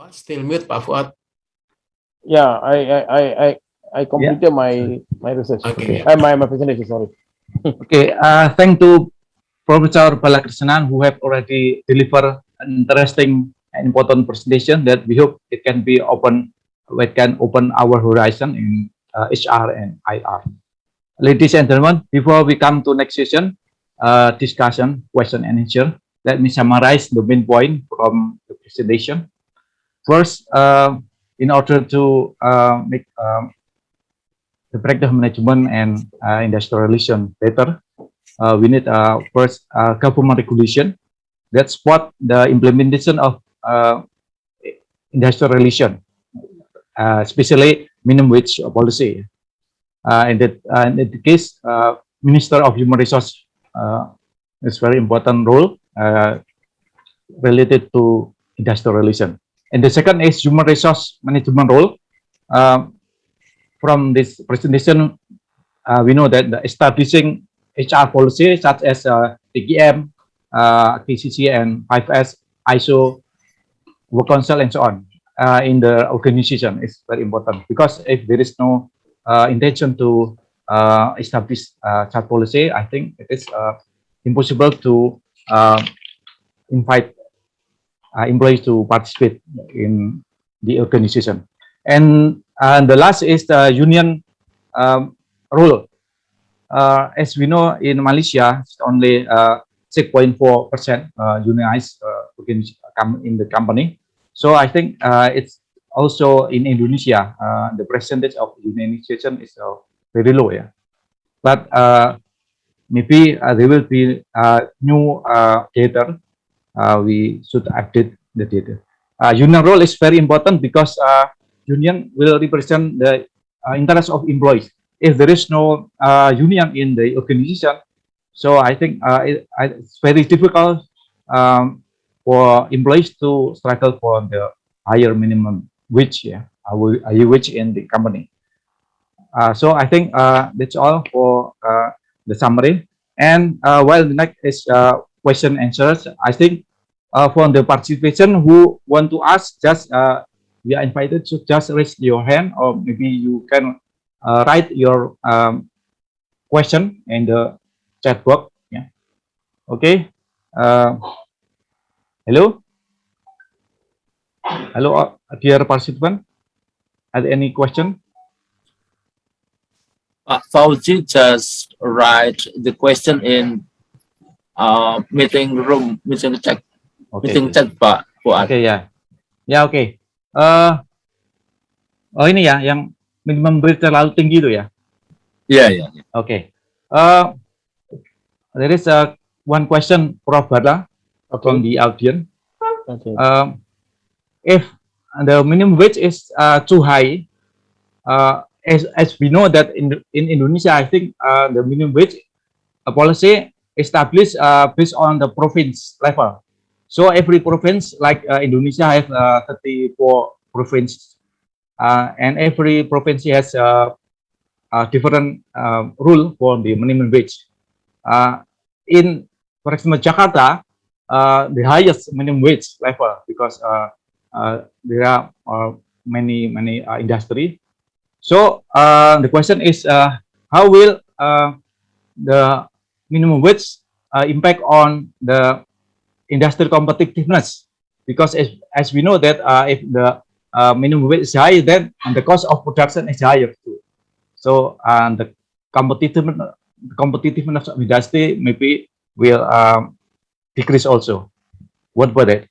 Still mute, Pak Fuad. Yeah, I completed my research. Okay. My presentation. Sorry. Okay, thank to Professor Balakhrisnan who have already delivered an interesting and important presentation that we hope it can be open, we can open our horizon in HR and IR. Ladies and gentlemen, before we come to next session, discussion, question and answer, let me summarize the main point from the presentation. First, in order to make the practice management and industrial relation better, we need first government regulation that support the implementation of industrial relation, especially minimum wage policy. In the case, Minister of Human Resource is very important role related to industrial relation. And the second is human resource management role. From this presentation, we know that the establishing HR policy such as TGM, KCC, and 5S, ISO, Work Council, and so on in the organization is very important, because if there is no intention to establish such policy, I think it is impossible to invite employees to participate in the organization. And the last is the union role. As we know, in Malaysia, it's only 6.4% unionized in the company. So I think it's also in Indonesia, the percentage of unionization is very low. Yeah, but maybe there will be new data. We should update the data. Union role is very important because union will represent the interest of employees. If there is no union in the organization, so I think it's very difficult for employees to struggle for the higher minimum wage, higher wage in the company. So I think that's all for the summary. And while the next is question answers, I think for the participation who want to ask, just we are invited to just raise your hand, or maybe you can write your question in the chat box. Yeah. Okay. Hello. Hello, dear participant. Have any question? Fauzi just write the question in meeting room, meeting chat, meeting chat, Pak Fuad. Okay, ya. Ya, oke. Oh, ini ya, yang minimum wage terlalu tinggi itu ya? Iya. Okay. There is one question, Prof. Bala, from the audience. Okay. If the minimum wage is too high, as we know that in Indonesia, I think the minimum wage policy established based on the province level. So every province, like Indonesia, has 34 provinces, and every province has a different rule for the minimum wage. In, for example, Jakarta, the highest minimum wage level, because there are many industry. So the question is, how will the minimum wage impact on the industrial competitiveness? Because as we know that if the minimum wage is high, then the cost of production is higher too. So the competitiveness of industry maybe will decrease also. What about it?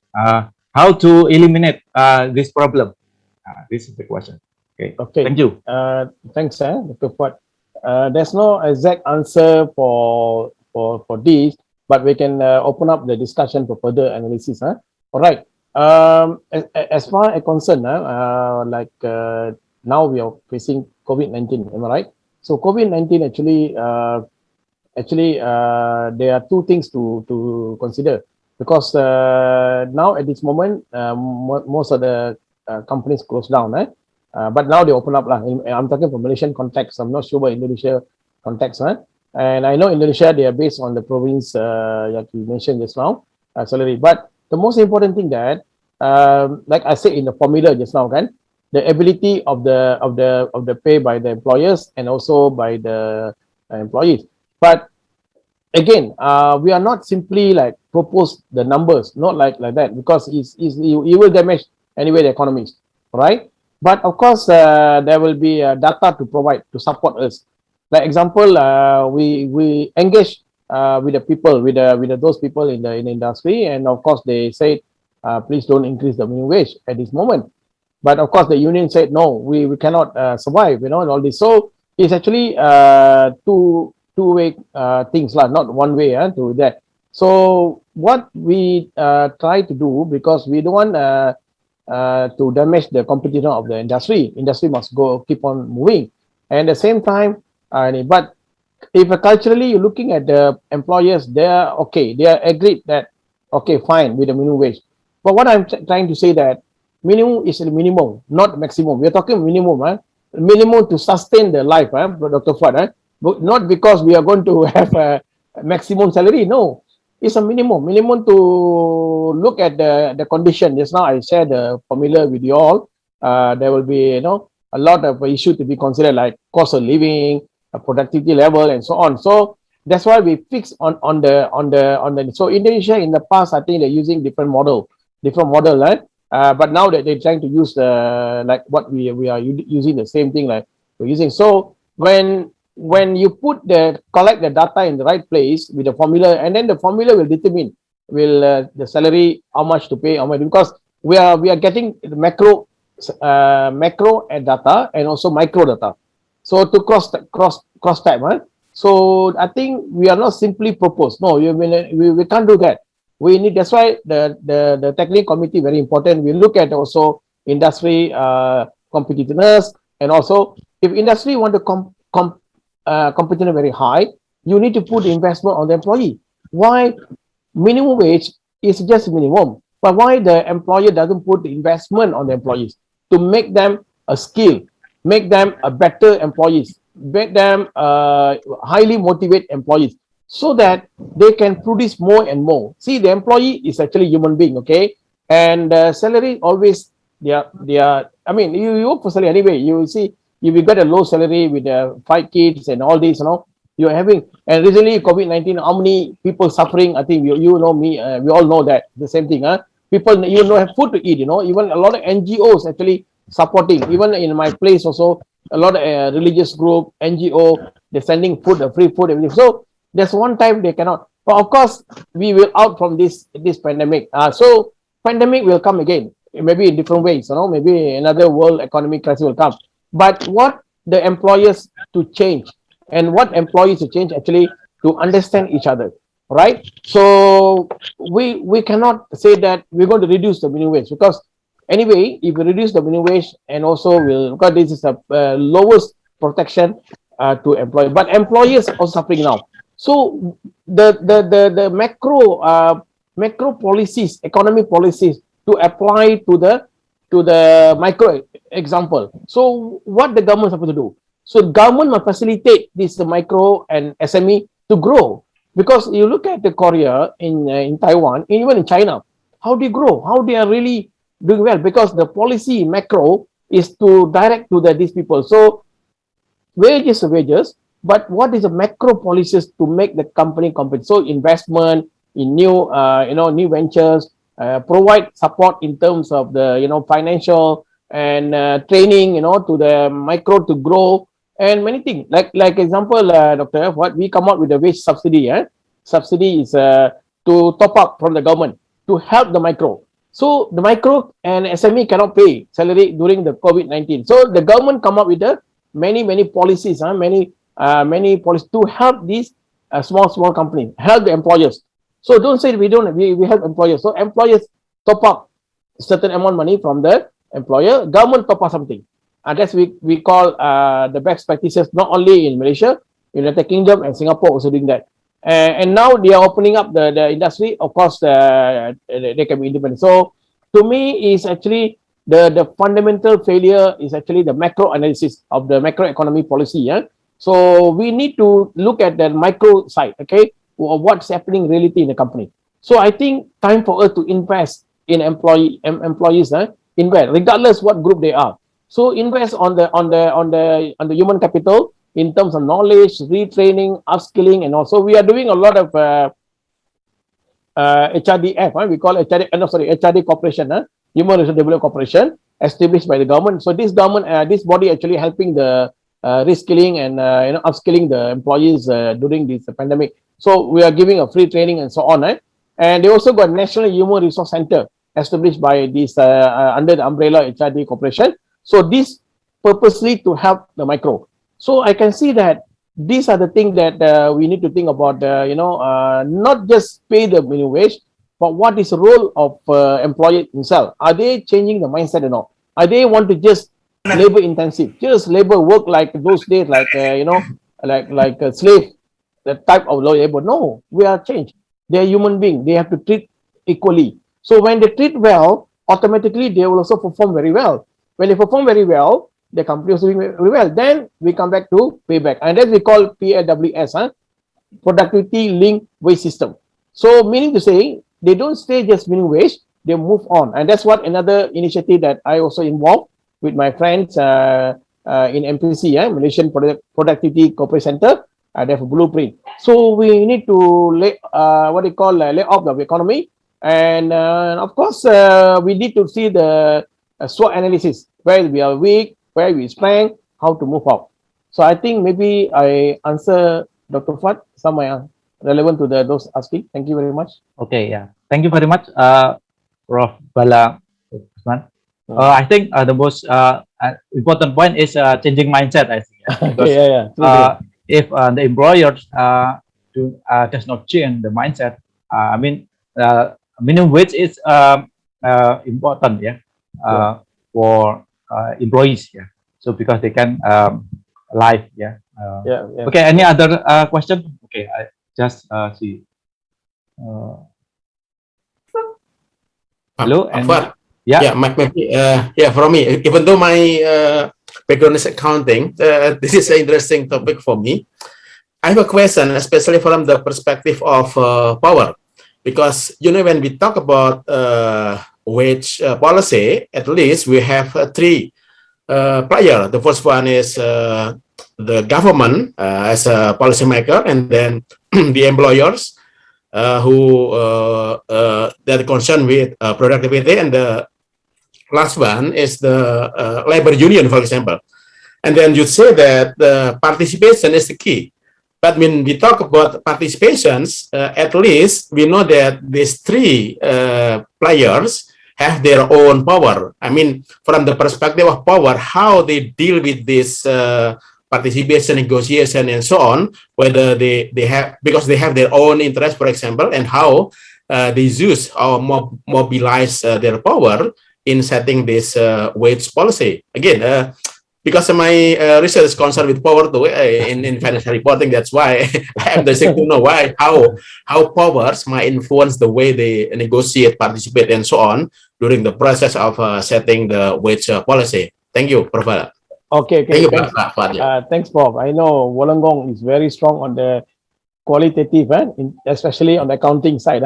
How to eliminate this problem? This is the question. Okay. Thank you. Thanks, Dr. Fuad. There's no exact answer for this, but we can open up the discussion for further analysis. All right. As far as concerned, like now we are facing COVID-19. Am I right? So COVID-19 actually there are two things to consider, because now at this moment most of the companies close down, but now they open up lah. I'm talking from Malaysian context. I'm not sure about Indonesia context, and I know Indonesia, they are based on the province like you mentioned just now, salary. But the most important thing that like I said in the formula just now, kan, the ability of the pay by the employers and also by the employees. But again, we are not simply like propose the numbers, not like that, because it will damage anyway the economies, right? But of course, there will be data to provide to support us. Like example, we engage with the people, with those people in the industry, and of course they say, please don't increase the minimum wage at this moment. But of course, the union said no, we cannot survive, and all this. So it's actually two-way things, lah, not one way to that. So what we try to do, because we don't want to damage the competition of the industry. Industry must keep on moving, and at the same time, but if culturally you're looking at the employers, they are okay. They are agreed that okay, fine with the minimum wage. But what I'm trying to say that minimum is a minimum, not maximum. We're talking minimum, minimum to sustain the life, Dr. Fuad, but not because we are going to have a maximum salary. No, it's a minimum to look at the condition. Just now I shared the formula with you all. There will be a lot of issues to be considered, like cost of living, productivity level, and so on. So that's why we fix on the. So Indonesia in the past, I think they're using different model, right? But now that they're trying to use the like what we are using the same thing like we're using. So when you collect the data in the right place with the formula, and then the formula will determine the salary, how much to pay, how much, because we are getting the macro data and also micro data. So to cross type, right? So I think we are not simply propose. No, we can't do that. We need, that's why the technical committee very important. We look at also industry competitiveness, and also if industry want to competition very high, you need to put investment on the employee. Why minimum wage is just minimum, but why the employer doesn't put the investment on the employees to make them a skill, make them a better employees, make them highly motivated employees, so that they can produce more and more. See, the employee is actually human being, okay? And salary always, they are. I mean, you work for salary anyway. You see, if you get a low salary with 5 kids and all this, you're having. And recently, COVID-19, how many people suffering? I think you know me. We all know that the same thing. People have food to eat. Even a lot of NGOs actually supporting. Even in my place also, a lot of religious group, NGO, they're sending food, free food, everything. So there's one time they cannot. But of course, we will out from this pandemic. So pandemic will come again, maybe in different ways. Maybe another world economic crisis will come. But what the employers to change, and what employees to change actually to understand each other, right? So we cannot say that we're going to reduce the minimum wage, because anyway, if we reduce the minimum wage, and also because this is the lowest protection to employees, but employers are suffering now. So the macro policies, economic policies to apply to the micro example. So what the government is supposed to do? So government must facilitate this micro and SME to grow, because you look at the Korea, in Taiwan, even in China, how they grow, how they are really doing well, because the policy macro is to direct to these people. So wages, but what is the macro policies to make the company compete? So investment in new ventures, provide support in terms of the financial and training to the micro to grow, and many things like example, Dr. What we come out with the wage subsidy. Subsidy is to top up from the government to help the micro. So the micro and SME cannot pay salary during the COVID-19. So the government come up with the many policies, many policies to help these small companies, help the employers. So don't say we help employers. So employers top up certain amount of money from the employer, government top up something. And that's we call the best practices, not only in Malaysia, United Kingdom and Singapore also doing that. And now they are opening up the industry. Of course, they can be independent. So to me, is actually the fundamental failure is actually the macro analysis of the macroeconomic policy. So we need to look at the micro side, okay, what's happening reality in the company. So I think time for us to invest in employees, invest regardless what group they are. So invest on the human capital in terms of knowledge, retraining, upskilling, and also we are doing a lot of HRDF, we call HRD Corporation, Human Resource Development Corporation, established by the government. So this this body actually helping the reskilling and upskilling the employees during this pandemic. So we are giving a free training and so on, and they also got National Human Resource Center established by this under the umbrella HRD Corporation. So this purposely to help the micro. So I can see that these are the things that we need to think about. Not just pay the minimum wage, but what is the role of employer himself? Are they changing the mindset or not? Are they want to just labor intensive, just labor work like those days, like like a slave, the type of labor? No, we are changed. They are human beings. They have to treat equally. So when they treat well, automatically they will also perform very well. When they perform very well, the company is doing very well. Then we come back to payback, and then we call PAWS, productivity linked wage system. So meaning to say, they don't stay just minimum wage, they move on. And that's what another initiative that I also involved with my friends in MPC, Malaysian Productivity Corporate Center. They have a blueprint. So we need to lay off the economy. And of course, we need to see the SWOT analysis, where we are weak, where we strength, how to move out. So I think maybe I answer Dr. Fuad somewhere relevant to those asking. Thank you very much. Okay, yeah. Thank you very much, Prof. Balakhrisnan. I think the most important point is changing mindset, I think. Because if the employers does not change the mindset, I mean, minimum wage is important, for employees, so because they can live, Okay, any other question? Okay, I just see. Hello, and from me, even though my background is accounting, this is an interesting topic for me. I have a question, especially from the perspective of power, because when we talk about wage policy, at least we have three players. The first one is the government as a policymaker, and then the employers who that are concerned with productivity, and the last one is the labor union, for example. And then you say that the participation is the key. But when we talk about participations, at least we know that these three players have their own power. I mean, from the perspective of power, how they deal with this participation, negotiation, and so on, whether they have, because they have their own interest, for example, and how they use or mobilize their power in setting this wage policy. Again, because my research is concerned with power too, in financial reporting, that's why I'm interested to know how powers might influence the way they negotiate, participate, and so on during the process of setting the wage policy. Thank you, Prof. Okay. Thank you, thanks. Thanks, Prof. I know Wollongong is very strong on the qualitative, especially on the accounting side.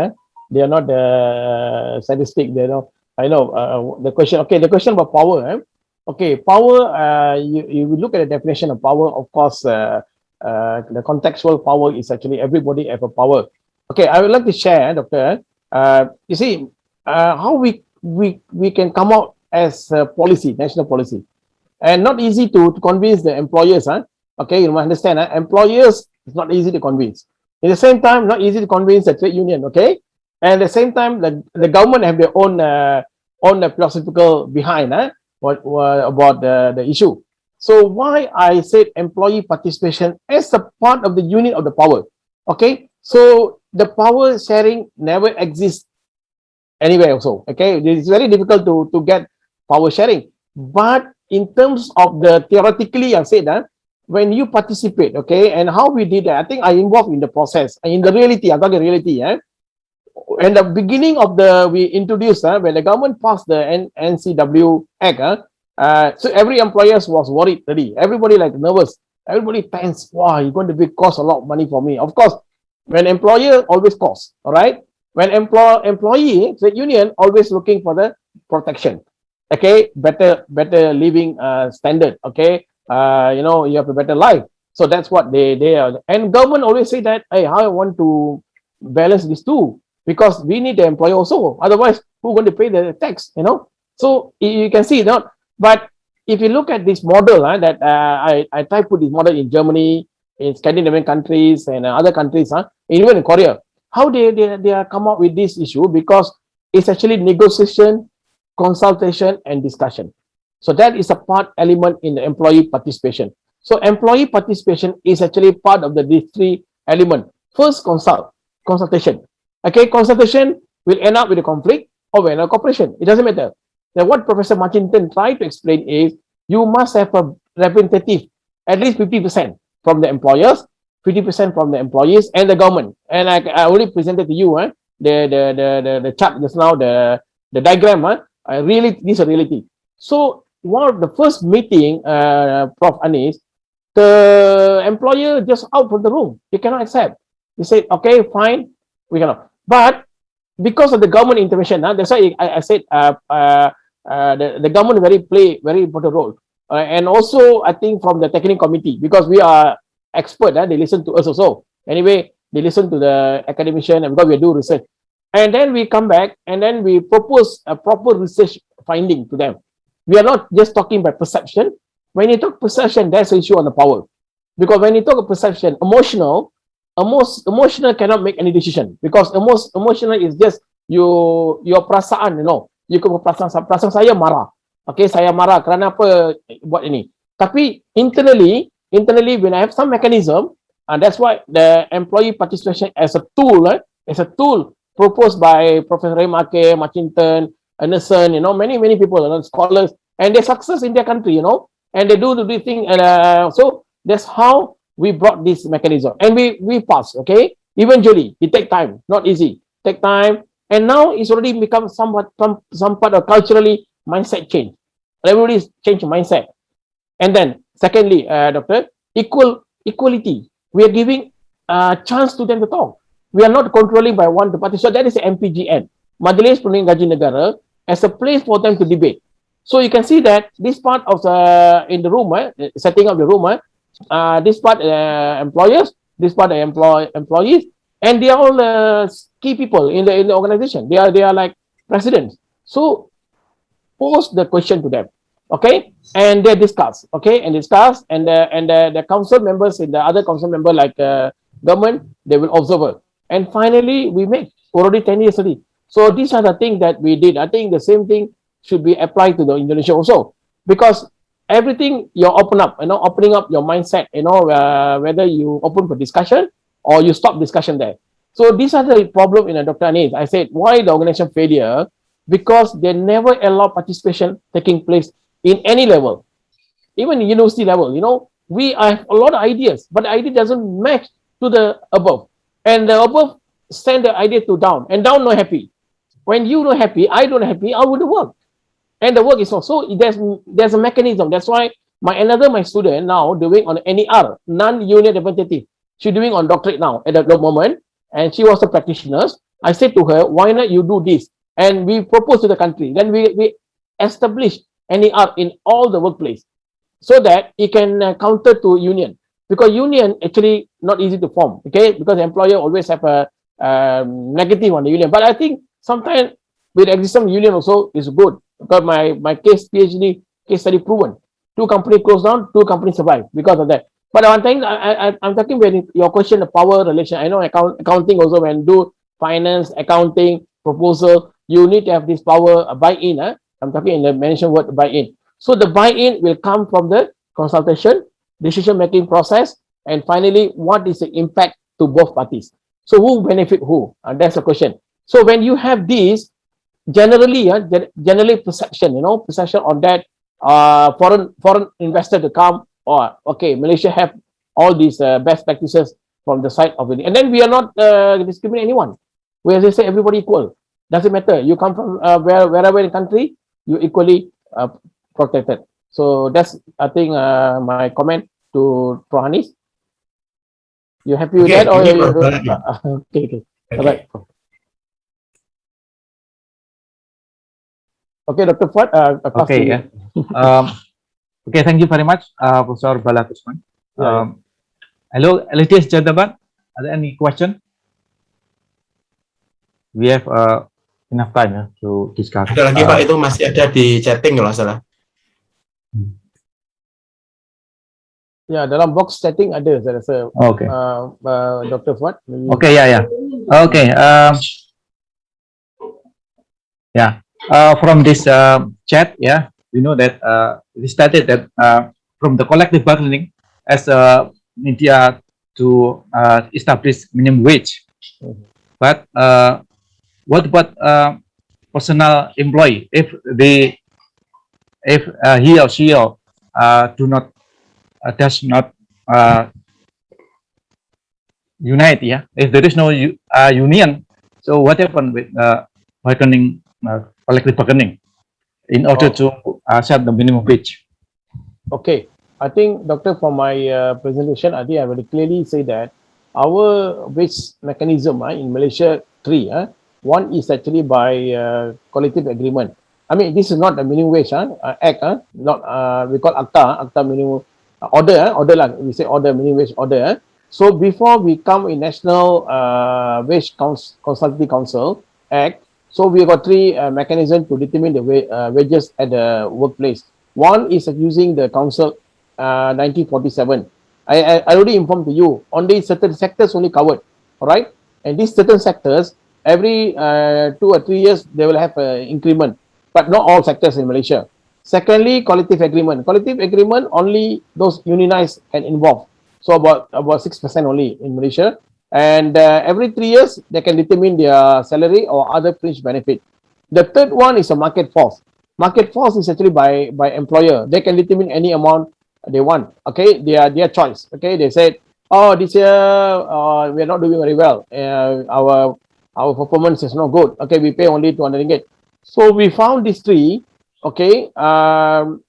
They are not the statistic. They know. I know the question. Okay, the question about power. Okay, power. You look at the definition of power. Of course, the contextual power is actually everybody have a power. Okay, I would like to share, Doctor. You see, how we can come out as a policy, national policy. And not easy to convince the employers. Okay, you must understand. Employers, it's not easy to convince. At the same time, not easy to convince the trade union. Okay, and at the same time, the government have their own philosophical behind about the issue. So why I said employee participation as a part of the unit of the power. Okay, so the power sharing never exists anywhere also. Okay, it's very difficult to get power sharing, but in terms of the theoretically, I said that when you participate, okay, and how we did that, I think I involved in the process. In the reality, I'm talking reality. And the beginning of we introduced, when the government passed the NCW Act, so every employer was worried already. Everybody like nervous. Everybody tense. Wow, it's going to cost a lot of money for me. Of course, when employer always costs, all right? When employee, the union always looking for the protection. Okay, better living standard. Okay, you have a better life. So that's what they are. And government always say that, hey, how I want to balance these two, because we need the employer also. Otherwise, who's going to pay the tax? So you can see that. But if you look at this model, that I try to put this model in Germany, in Scandinavian countries, and other countries, even in Korea, how they are come up with this issue, because it's actually negotiation, consultation, and discussion. So that is a part element in the employee participation. So employee participation is actually part of these three elements. First, consultation. Okay, consultation will end up with a conflict or with a cooperation. It doesn't matter. Now, what Professor Martinton tried to explain is you must have a representative, at least 50% from the employers, 50% from the employees, and the government. And I already presented to you the chart just now, the diagram. Really, this is a reality. So one of the first meeting, Prof. Anis, the employer just out from the room. He cannot accept. He said, okay, fine, we cannot. But because of the government intervention, that's why I said the government play very important role. And also, I think from the technical committee, because we are expert, they listen to us also. Anyway, they listen to the academician, and because we do research. And then we come back and then we propose a proper research finding to them. We are not just talking by perception. When you talk perception, there's an issue on the power. Because when you talk of perception, emotional cannot make any decision, because emotional is just your perasaan, you can perasaan saya marah. Okay, saya marah kerana apa buat ini. Tapi internally when I have some mechanism, and that's why the employee participation as a tool proposed by Professor Remake, Martinton, Anderson, many people, scholars, and they success in their country, and they do the thing, and so that's how we brought this mechanism, and we pass. Okay, eventually it take time, not easy, take time, and now it's already become somewhat some part of culturally mindset change. Everybody's changed mindset. And then secondly, doctor, equality. We are giving a chance to them to talk. We are not controlling by one party. So that is the MPGN, Majlis Perundingan Gaji Negara, as a place for them to debate. So you can see that this part of the in the room, setting up the room, this part employers, this part employees, and they are all key people in the organization. They are like presidents. So pose the question to them, okay, and they discuss, okay, and the council members and the other council member like government, they will observe. And finally, we make already 10 years already. So these are the things that we did. I think the same thing should be applied to the Indonesia also, because everything you open up, opening up your mindset, whether you open for discussion or you stop discussion there. So these are the problem in a Dr. Anis. I said, why the organization failure? Because they never allow participation taking place in any level, even university level. We have a lot of ideas, but the idea doesn't match to the above. And the above send the idea to down, and down not happy. When you not happy, I don't happy, how would it work? And the work is also, there's a mechanism. That's why my student now doing on NER, non-union representative. She's doing on doctorate now at the moment, and she was a practitioner. I said to her, why not you do this? And we propose to the country. Then we establish NER in all the workplace, so that it can counter to union. Because union actually not easy to form, okay? Because the employer always have a negative on the union. But I think sometimes with existing union also is good. Because my case, PhD case study proven. 2 companies closed down, 2 companies survived because of that. But one thing I'm talking when your question, the power relation. I know accounting also, when do finance, accounting, proposal, you need to have this power buy-in. I'm talking in the mentioned word buy-in. So the buy-in will come from the consultation, decision-making process, and finally, what is the impact to both parties? So who benefit who? That's the question. So when you have this, generally perception, perception on that, foreign investor to come, or okay, Malaysia have all these best practices from the side of it, and then we are not discriminating anyone. We, as I say, everybody equal. Doesn't matter. You come from wherever in the country, you equally protected. So that's, I think, my comment to Prof. Anis. You happy with that? Or okay. All right. Okay, Dr. Fuad, pass to Okay, you. yeah. Okay, thank you very much, Professor Balakhrisnan. Yeah, Hello, ladies and gentlemen. Are there any question? We have enough time to discuss. Ada lagi Pak, itu masih ada di chatting kalau nggak salah. yeah, dalam box setting ada saya rasa. Okay. Dr. Fuad. Okay, yeah. Okay. Yeah. From this chat, yeah, we know that it stated that from the collective bargaining as a media to establish minimum wage. But what about personal employee if he or she does not unite, yeah, if there is no union, so what happened with bargaining, collective bargaining in order to set the minimum wage? Okay, I think, Doctor, for my presentation, I think I will clearly say that our wage mechanism in Malaysia, three. One is actually by collective agreement. I mean, this is not a minimum wage act. Not we call ACTA minimum order. Order lah. We say order, minimum wage order. So before we come in National Wage Consultative Council Act, so we got three mechanisms to determine the wages at the workplace. One is using the council 1947. I already informed to you, only certain sectors only covered, all right? And these certain sectors, every 2 or 3 years, they will have an increment, but not all sectors in Malaysia. Secondly, collective agreement. Collective agreement, only those unionized can involve. So about 6% only in Malaysia. And every 3 years, they can determine their salary or other fringe benefit. The third one is a market force. Market force is actually by employer. They can determine any amount they want. Okay, their choice. Okay, they said, oh, this year we are not doing very well. Our performance is not good. Okay, we pay only 200 ringgit. So we found these three. Okay,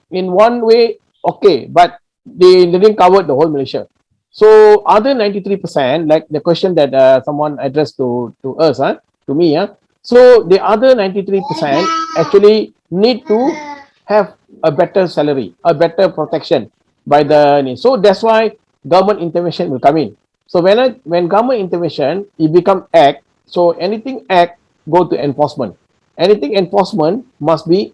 in one way, okay, but they didn't cover the whole Malaysia. So other 93%, like the question that someone addressed to us, to me, so the other 93% actually need to have a better salary, a better protection by the. So that's why government intervention will come in. So when government intervention, it become act. So anything act go to enforcement. Anything enforcement must be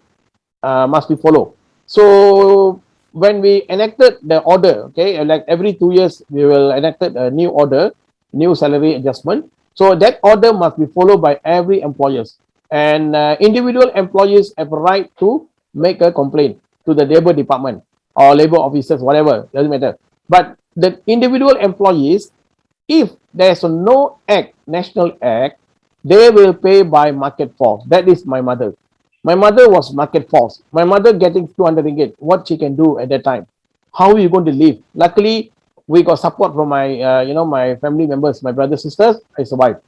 followed. So when we enacted the order, okay, like every 2 years we will enacted a new order, new salary adjustment. So that order must be followed by every employers, and individual employees have a right to make a complaint to the labor department or labor officers, whatever, doesn't matter. But the individual employees, if there's no act, national act, they will pay by market force. That is my mother. My mother was market force. My mother getting 200 ringgit. What she can do at that time? How are you going to live? Luckily, we got support from my, my family members, my brothers, sisters. I survived.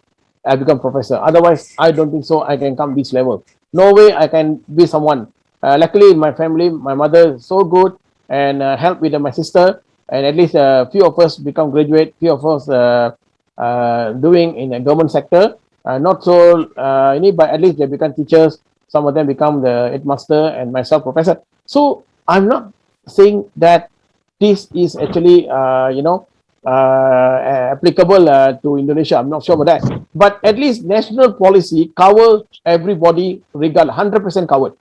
I become professor. Otherwise, I don't think so. I can come this level. No way I can be someone. Luckily, in my family, my mother is so good and helped with my sister. And at least a few of us become graduate. Few of us doing in the government sector. Not so, but at least they become teachers. Some of them become the headmaster and myself professor. So I'm not saying that this is actually, applicable to Indonesia. I'm not sure about that. But at least national policy cover everybody, regardless, 100% covered.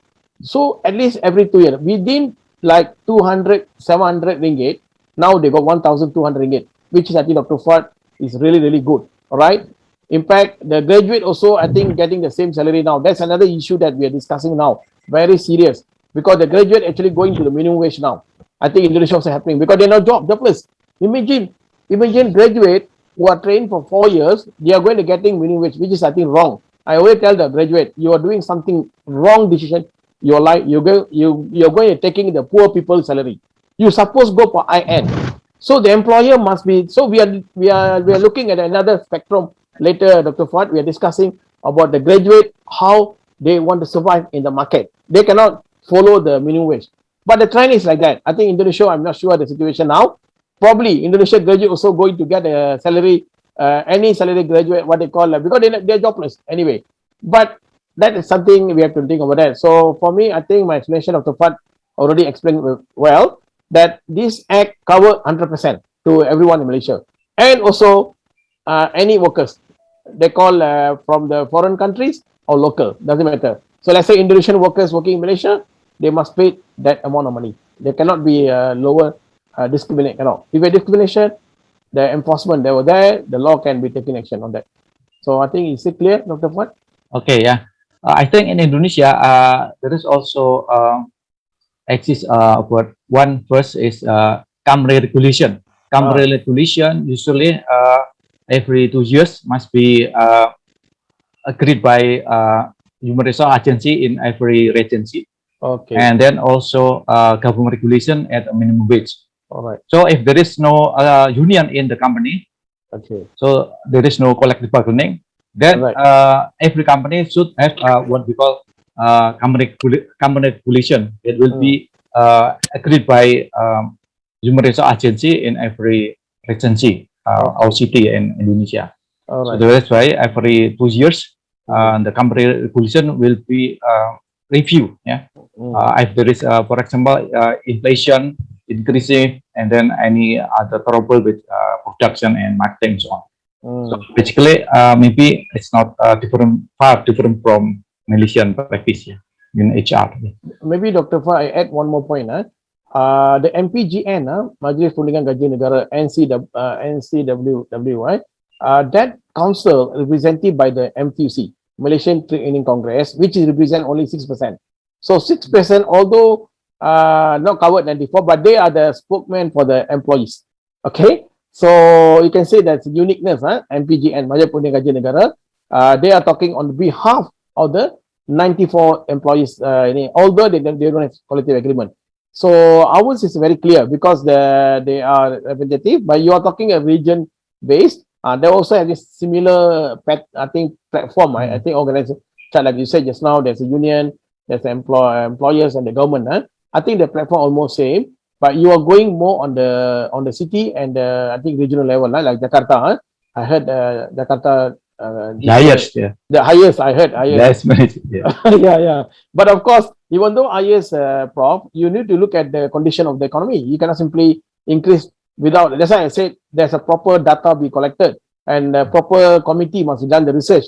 So at least every 2 years, within like 200, 700 ringgit, now they got 1,200 ringgit, which is, I think, Dr. Fuad is really, really good. All right. In fact, the graduate also, I think, getting the same salary now. That's another issue that we are discussing now. Very serious. Because the graduate actually going to the minimum wage now. I think Indonesia also happening because they're now jobless. Imagine graduate who are trained for 4 years, they are going to getting minimum wage, which is, I think, wrong. I always tell the graduate, you are doing something wrong decision. Your life, you're going to taking the poor people's salary. You suppose go for IN. So the employer must be. So we are looking at another spectrum. Later, Dr. Fuad, we are discussing about the graduate, how they want to survive in the market. They cannot follow the minimum wage. But the trend is like that. I think Indonesia, I'm not sure the situation now. Probably Indonesia graduate also going to get a salary, any salary graduate, what they call, because they're jobless anyway. But that is something we have to think about that. So for me, I think my explanation of the part already explained well that this act cover 100% to everyone in Malaysia, and also any workers they call from the foreign countries or local, doesn't matter. So let's say Indonesian workers working in Malaysia, they must pay that amount of money. There cannot be lower discriminate. Cannot. If a discrimination, the enforcement they were there, the law can be taken action on that. So I think is it clear, Dr. Fuad? Okay, yeah. I think in Indonesia, there is also exists what one first is CAMRE regulation. CAMRE regulation usually every 2 years must be agreed by human resource agency in every regency. Okay. And then also government regulation at a minimum wage. All right. So if there is no union in the company, Okay. so there is no collective bargaining, then Right. every company should have what we call company regulation. It will be agreed by human resource agency in every regency or city in Indonesia. All right. So that's why every 2 years the company regulation will be reviewed. Yeah, if there is, for example, inflation increasing, and then any other trouble with production and marketing and so on. So basically, maybe it's not far different from Malaysian practice, yeah, in HR. Maybe Dr. Fa, I add one more point. The MPGN, Majlis Perundingan Gaji Negara, NCWW, right? That council represented by the MTUC, Malaysian Trade Union Congress, which is represent only 6%. So 6%, although not covered 94, but they are the spokesman for the employees. Okay, so you can say that's uniqueness. MPGN, Majlis Perundingan Gaji Negara, they are talking on behalf of the 94 employees, although they don't have collective agreement. So ours is very clear because they are representative, but you are talking a region based. They also have this similar, I think, platform. I think organization, like you said just now, there's a union, there's employers and the government. I think the platform almost same, but you are going more on the city and I think regional level, like Jakarta. I heard Jakarta. The highest, yeah. The highest, I heard. Highest, yeah. Yeah. But of course, even though highest, Prof, you need to look at the condition of the economy. You cannot simply increase without. That's why I said there's a proper data be collected and a proper committee must be done the research.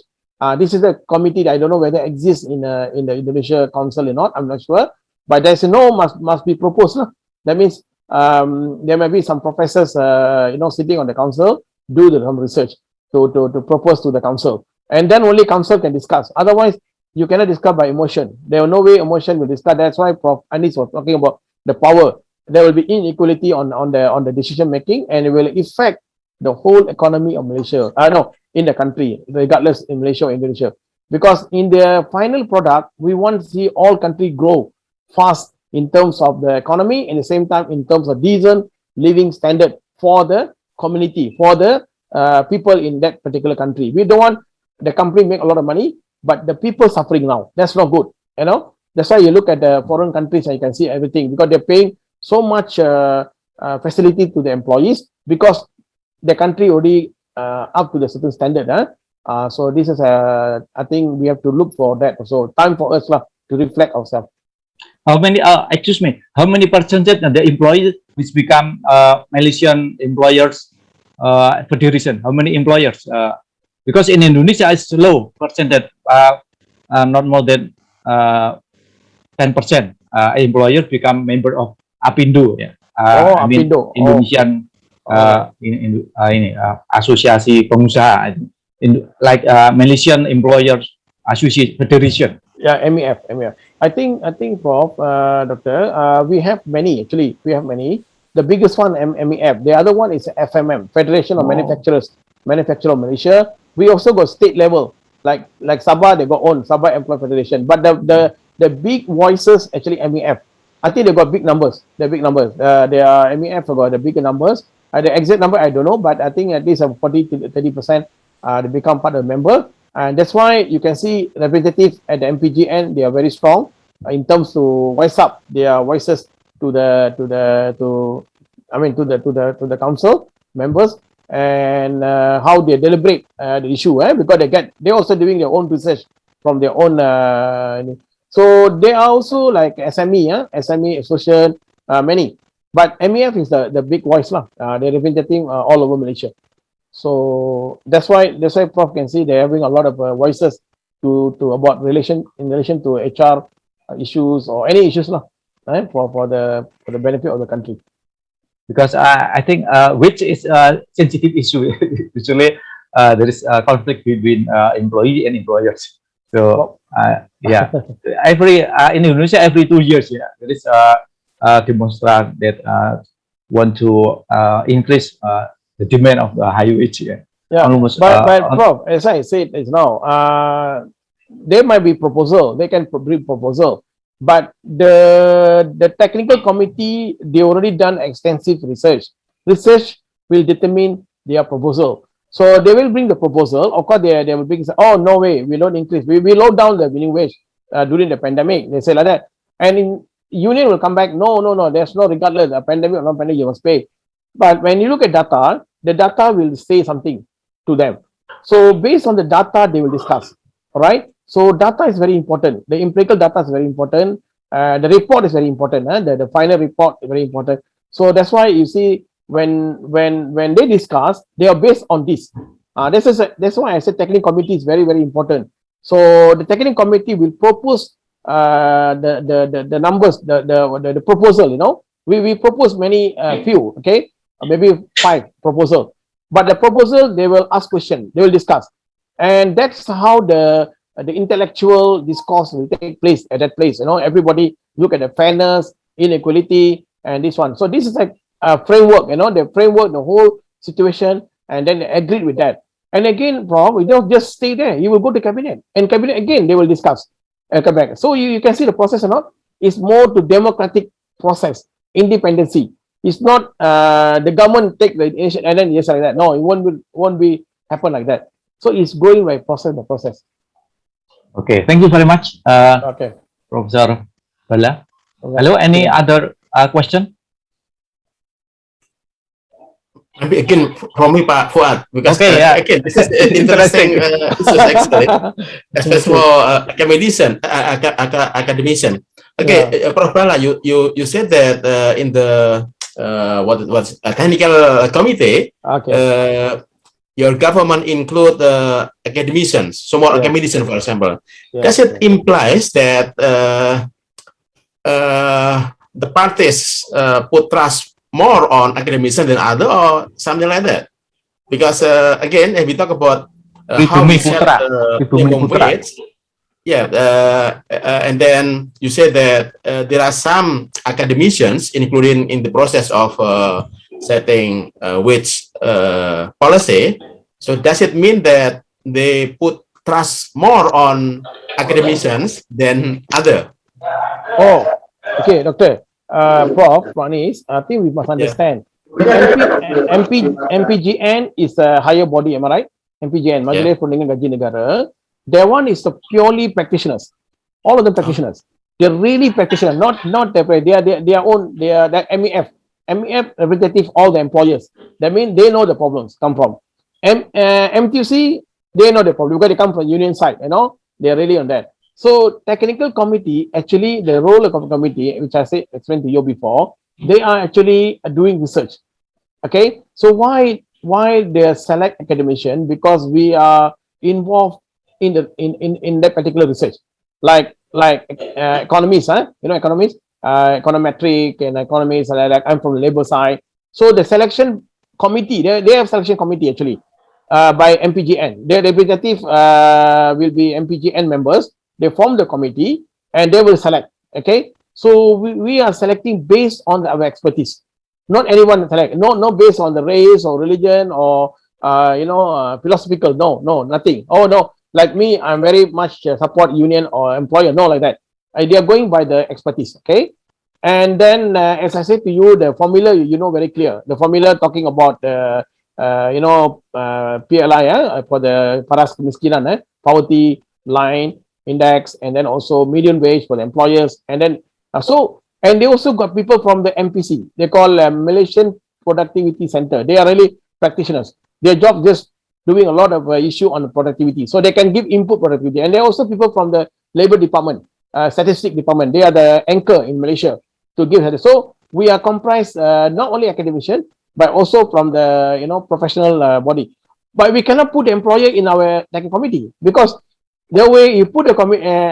This is a committee that I don't know whether it exists in the Indonesia Council or not. I'm not sure. But there's must be proposed. That means there may be some professors, sitting on the council, do some research to propose to the council, and then only council can discuss. Otherwise, you cannot discuss by emotion. There are no way emotion will discuss. That's why Prof. Anis was talking about the power. There will be inequality on the decision making, and it will affect the whole economy of Malaysia. In the country, regardless in Malaysia or Indonesia. Because in the final product, we want to see all country grow fast in terms of the economy, and at the same time in terms of decent living standard for the community, for the people in that particular country. We don't want the company make a lot of money, but the people suffering now. That's not good. That's why you look at the foreign countries and you can see everything because they're paying so much facility to the employees because the country already up to the certain standard. So this is I think we have to look for that. So time for us to reflect ourselves. How many? Excuse me. How many percentage of the employees which become Malaysian employers federation? How many employers? Because in Indonesia it's low percentage, not more than 10%. Employers become member of APindo. Yeah. APindo. Indonesian asosiasi pengusaha, like Malaysian Employers Association Federation. Yeah, MEF. I think, Prof, Doctor, we have many, actually. We have many. The biggest one, MEF. The other one is FMM, Federation of Manufacturer of Malaysia. We also got state level, like Sabah, they got own Sabah Employee Federation. But the big voices, actually MEF. I think they got big numbers. They are MEF got the bigger numbers. The exact number I don't know, but I think at least 40 to 30% they become part of the member. And that's why you can see representatives at the MPGN, they are very strong in terms to voice up their voices to the council members and how they deliberate the issue, because they also doing their own research from their own. So they are also like SME, SME association, many. But MEF is the big voice lah. They're representing all over Malaysia. So that's why Prof can see they're having a lot of voices to about in relation to HR issues or any issues lah, for the benefit of the country. Because I think which is a sensitive issue. Usually there is a conflict between employee and employers. So yeah, in Indonesia every 2 years, there is a demonstration that want to increase the demand of the high wage. Almost, but Prof, as I said now, there might be proposal. They can bring proposal, but the technical committee, they already done extensive research. Research will determine their proposal. So they will bring the proposal. Of course, they will bring. Oh no way, we don't increase. We low down the minimum wage during the pandemic. They say like that, and in union will come back. No. There's no regardless the pandemic or non pandemic, you must pay. But when you look at data, the data will say something to them. So based on the data, they will discuss. All right. So data is very important. The empirical data is very important. The report is very important. The final report is very important. So that's why you see when they discuss, they are based on this. That's why I said technical committee is very, very important. So the technical committee will propose the numbers, the proposal. We propose many few, okay, maybe 5 proposal. But the proposal, they will ask question, they will discuss, and that's how the intellectual discourse will take place at that place. Everybody look at the fairness, inequality, and this one. So this is like a framework. The framework, the whole situation, and then they agreed with that. And again, Prof, you don't just stay there. You will go to cabinet, and cabinet again they will discuss and come back. So you can see the process or not. It's more to democratic process, independency. It's not the government take the initiative and then yes like that. No, it won't be happen like that. So it's going by process by process. Okay, thank you very much, Okay, Professor Bala. Hello, any other question? Maybe again from me, Pak Fuad, because Okay, again this is interesting. This is excellent, especially for academician. Okay, Prof Bala, you said that in the what's a technical committee, okay, your government include academicians, so more academicians, for example. Does it implies that the parties put trust more on academicians than other, or something like that? Because again, if we talk about how we set minimum wage, and then you say that there are some academicians, including in the process of setting wage policy. So does it mean that they put trust more on academicians than other? Oh, okay, Doctor. Prof, Pranis, I think we must understand. MPGN is a higher body, am I right? MPGN, Majlis Perundingan Gaji Negara. That one is the purely practitioners. All of them practitioners. They're really practitioners, not their own. They are the MEF. MEF representative all the employers. That means they know the problems come from. MTC, they know the problem because they come from union side. They're really on that. So technical committee, actually the role of the committee, which I explained to you before, they are actually doing research. Okay, so why they select academician? Because we are involved in that particular research, like economists, economists, econometric and economists. Like I'm from the labor side, so the selection committee, they have selection committee actually by MPGN. Their representative will be MPGN members. They form the committee and they will select. Okay, so we are selecting based on our expertise. Not anyone select. No, based on the race or religion or philosophical. No, nothing. Oh no, like me, I'm very much support union or employer. No, like that. They are going by the expertise. Okay, and then as I said to you, the formula very clear. The formula talking about PLI for the paras kemiskinan, poverty line index, and then also median wage for the employers, and then and they also got people from the MPC. They call Malaysian Productivity Center. They are really practitioners. Their job just doing a lot of issue on productivity. So they can give input productivity. And there are also people from the labor department, statistic department. They are the anchor in Malaysia to give. So we are comprised not only academician, but also from the professional body. But we cannot put the employer in our technical committee, because the way you put the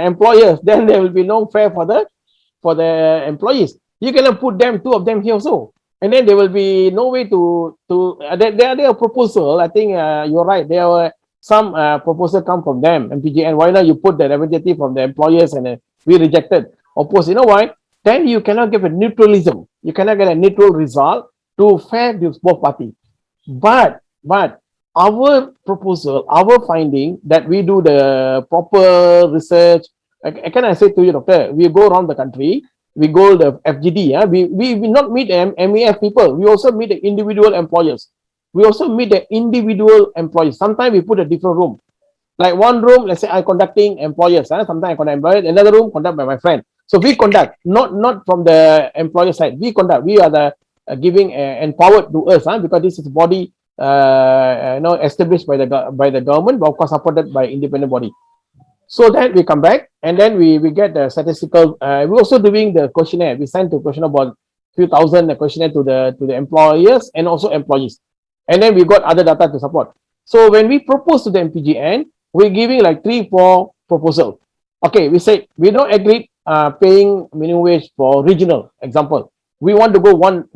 employers, then there will be no fair for the employees. You cannot put two of them here also, and then there will be no way to there are proposal. I think you're right. There were some proposal come from them, MPGN. Why not you put the representative from the employers, and we rejected. Oppose. You know why? Then you cannot give a neutralism. You cannot get a neutral result to fair both parties. But our proposal, our finding that we do the proper research. Can I say to you, Doctor? We go around the country. We go the FGD. We not meet MEF people. We also meet the individual employers. We also meet the individual employees. Sometimes we put a different room. Like one room, let's say I conducting employers. Sometimes I conduct employers. Another room conduct by my friend. So we conduct, not from the employer side. We conduct. We are the giving empowered to us, because this is body established by the government, but of course supported by independent body. So then we come back, and then we get the statistical. We're also doing the questionnaire. We sent the questionnaire about few thousand questionnaire to the employers and also employees, and then we got other data to support. So when we propose to the MPGN, we're giving like 3-4 proposals. Okay, we say we don't agree paying minimum wage for regional. Example, we want to go one.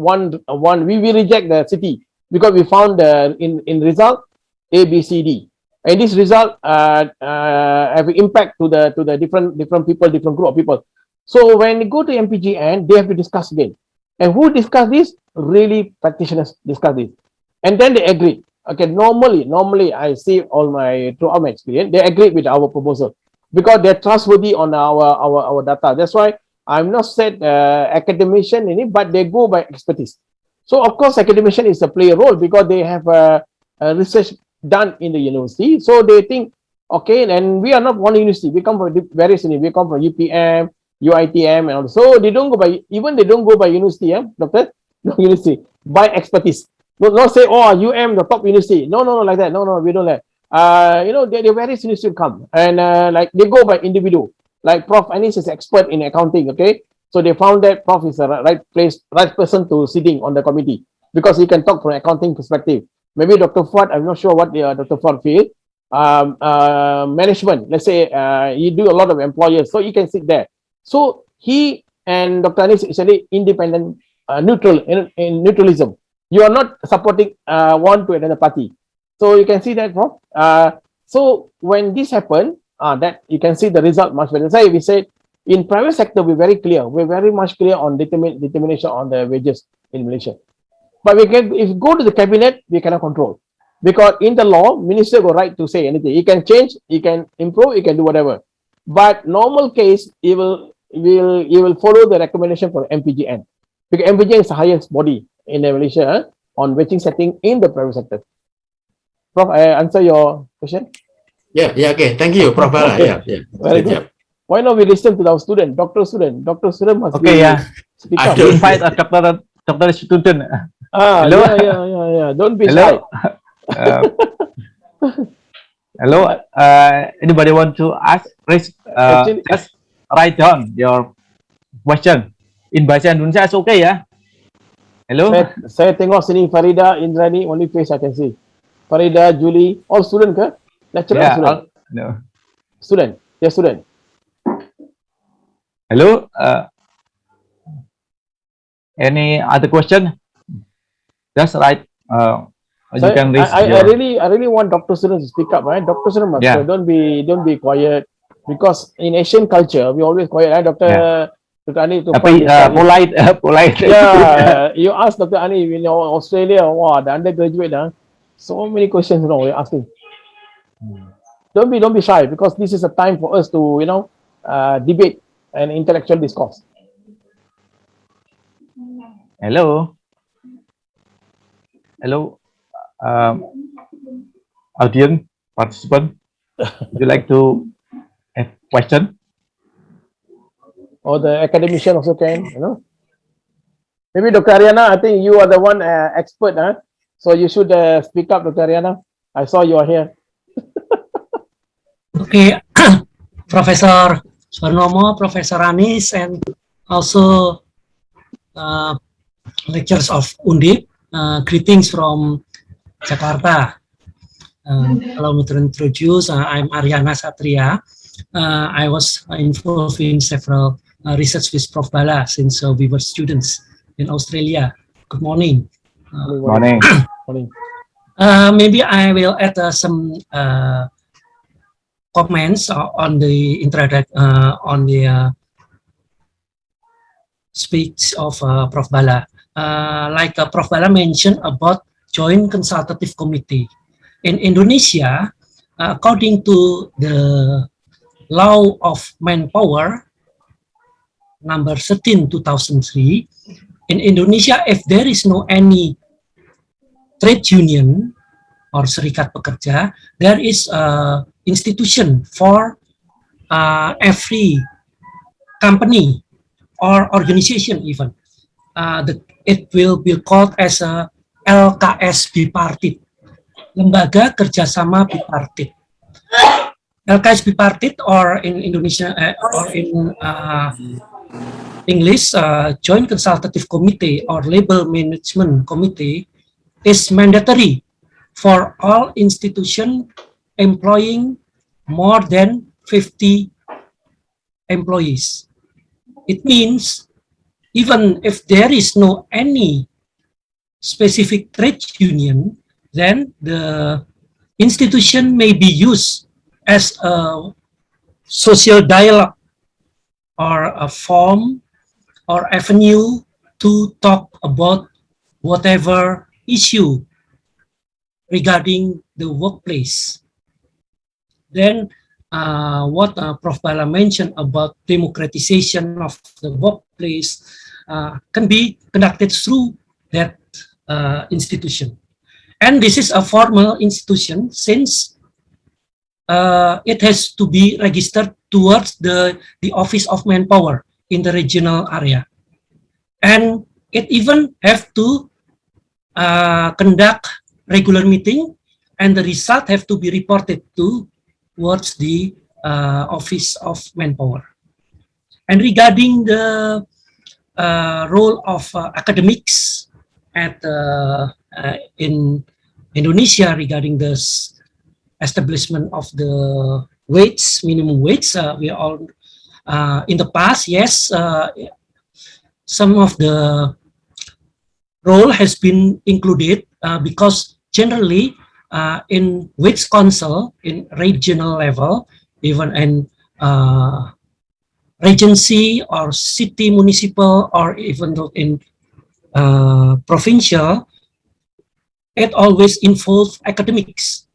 We reject the city because we found in result A, B, C, D. And this result have impact to the different people, different group of people. So when you go to MPGN, they have to discuss again. And who discuss this? Really practitioners discuss this. And then they agree. Okay, normally I see throughout my experience, they agree with our proposal because they're trustworthy on our data. That's why I'm not said academician in it, but they go by expertise. So of course, academician is a play a role because they have a research done in the university. So they think, okay, and we are not one university. We come from various universities. We come from UPM, UITM, and all. So they don't go by university, Doctor? No university, by expertise. Not say, oh, UM, the top university. No, like that. No, we don't like. The various universities come and like they go by individual. Like Prof Anis is expert in accounting, okay? So they found that Prof is the right person to sitting on the committee because he can talk from accounting perspective. Maybe Dr. Fuad, I'm not sure what Dr. Fuad feel. Management, let's say you do a lot of employers, so you can sit there. So he and Dr. Anis is actually independent, neutral, in neutralism. You are not supporting one to another party. So you can see that, Prof. So when this happens, that you can see the result much better. Say we say in private sector, we're very clear. We're very much clear on determination on the wages in Malaysia. But if you go to the cabinet, we cannot control. Because in the law, minister got right to say anything. He can change, he can improve, he can do whatever. But normal case, he will follow the recommendation for MPGN. Because MPGN is the highest body in Malaysia on waging setting in the private sector. Prof, I answer your question? Yeah, okay. Thank you, Prof. Okay. Yeah. Very good. Why not we listen to our student, doctor student? Doctor student must Okay, speak up. We invite a doctor student. Hello? Yeah. Don't be Hello. shy. Hello. Anybody want to ask? Please just write down your question in bahasa Indonesia. It's okay, ya. Hello. Saya tengok sini Farida, Indrani, only face I can see. Farida, Julie, all student ke? Lecturer, Yeah, student? no. Student. Yeah, student. Hello. Any other question? Just write. You can raise. I really want Dr. Student to speak up, right? Dr. Student must don't be quiet because in Asian culture we always quiet, right? Dr. Ani to polite. Yeah, you ask Dr. Ani in Australia, wow, the undergraduate, so many questions, we're asking. Don't be shy because this is a time for us to, debate and intellectual discourse. Hello. Audience participant, would you like to have question? Or the academician also can, Maybe Dr. Ariana, I think you are the one expert, so you should speak up, Dr. Ariana. I saw you are here. Okay, Professor Swarnomo, Professor Anis, and also lecturers of UNDIP. Greetings from Jakarta. Allow me to introduce. I'm Aryana Satria. I was involved in several research with Prof. Bala since we were students in Australia. Good morning. Morning. Morning. Maybe I will add some comments on the speech of Prof. Bala. Like Prof. Bala mentioned about Joint Consultative Committee. In Indonesia, according to the Law of Manpower, number 13, 2003, in Indonesia, if there is no any trade union or serikat pekerja, there is a institution for every company or organization even. It will be called as a LKS bipartit, Lembaga Kerjasama Bipartit. LKS bipartit, or in Indonesia or in English, Joint Consultative Committee or Labor Management Committee, is mandatory for all institutions employing more than 50 employees. It means even if there is no any specific trade union, then the institution may be used as a social dialogue or a forum or avenue to talk about whatever issue regarding the workplace. Then what Prof. Bala mentioned about democratization of the workplace can be conducted through that institution. And this is a formal institution since it has to be registered towards the Office of Manpower in the regional area. And it even have to conduct regular meeting, and the result have to be reported towards the Office of Manpower. And regarding the role of academics at in Indonesia regarding the establishment of the wage, minimum wage, we all in the past, yes, some of the role has been included because generally in wage council in regional level, even in regency or city municipal, or even though in provincial, it always involves academics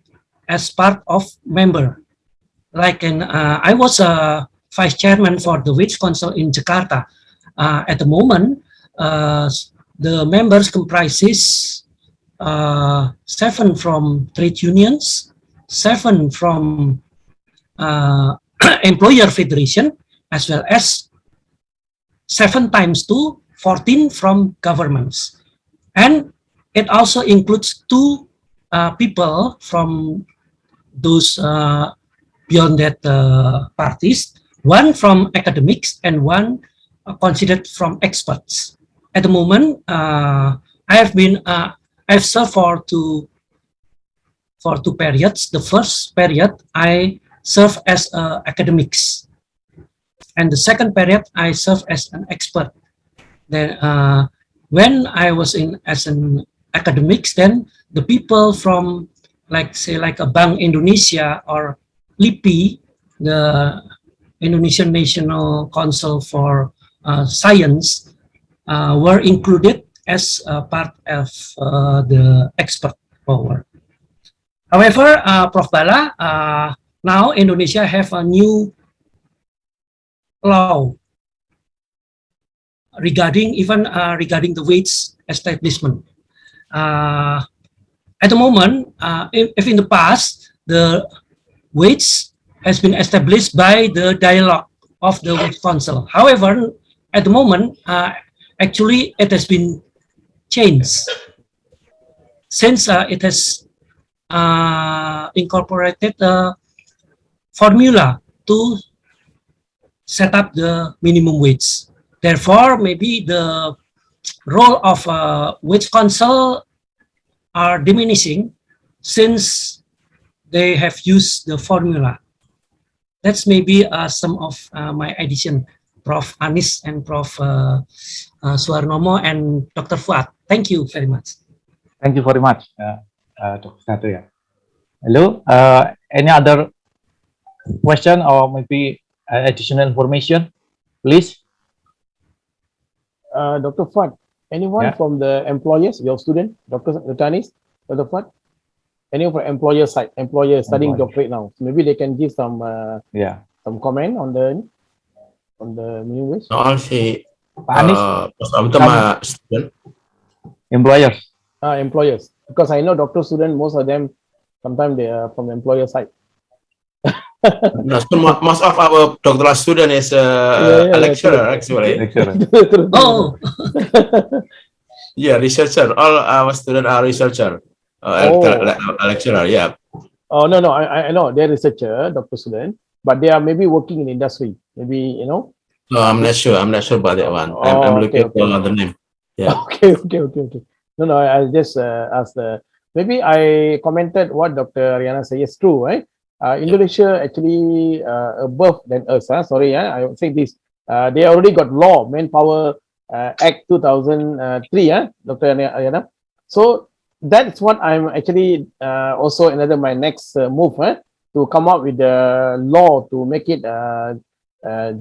as part of member. Like I was a vice chairman for the wage council in Jakarta. At the moment, the members comprises 7 from trade unions, 7 from employer federation, as well as 7 times 2, 14 from governments. And it also includes 2 people from those beyond that parties, 1 from academics and 1 considered from experts. At the moment, I've served for two periods. The first period I served as academics, and the second period I served as an expert. Then when I was as an academics, then the people from like a Bank Indonesia or LIPI, the Indonesian National Council for Science, were included as part of the expert power. However, Prof. Bala, now Indonesia have a new law regarding regarding the wage establishment. At the moment, if in the past the wage has been established by the dialogue of the wage council. However, at the moment, actually it has been changed since it has incorporated a formula to set up the minimum wage. Therefore, maybe the role of wage council are diminishing since they have used the formula. That's maybe some of my addition, Prof. Anis and Prof. Suarnomo and Dr. Fuad. Thank you very much. Thank you very much, Dr. Satria. Hello, any other question or maybe additional information, please? Dr. Fuad, anyone Yeah. from the employers, your student, Dr. Anis, Dr. Fuad? Any from employer side, employer studying Employer. doctorate now? So maybe they can give some comment on the minimum wage. All si Pak Anis, Prof. Utama student. employers. Employers, because I know doctor student, most of them sometimes they are from the employer side. No, so most of our doctoral student is a lecturer actually. Lecturer. Oh, Yeah, researcher. All our students are researcher. Lecturer. Yeah. Oh no, I know they're researcher, doctor student, but they are maybe working in industry. Maybe No, I'm not sure. I'm not sure about that one. I'm looking for the name. Yeah. Okay. No, I just asked maybe I commented what Dr. Ariana said. Yes, true, right? Indonesia actually above than us. Sorry, I would say this. They already got law, Manpower Act 2003, Dr. Ariana. So that's what I'm actually also another my next move to come up with the law to make it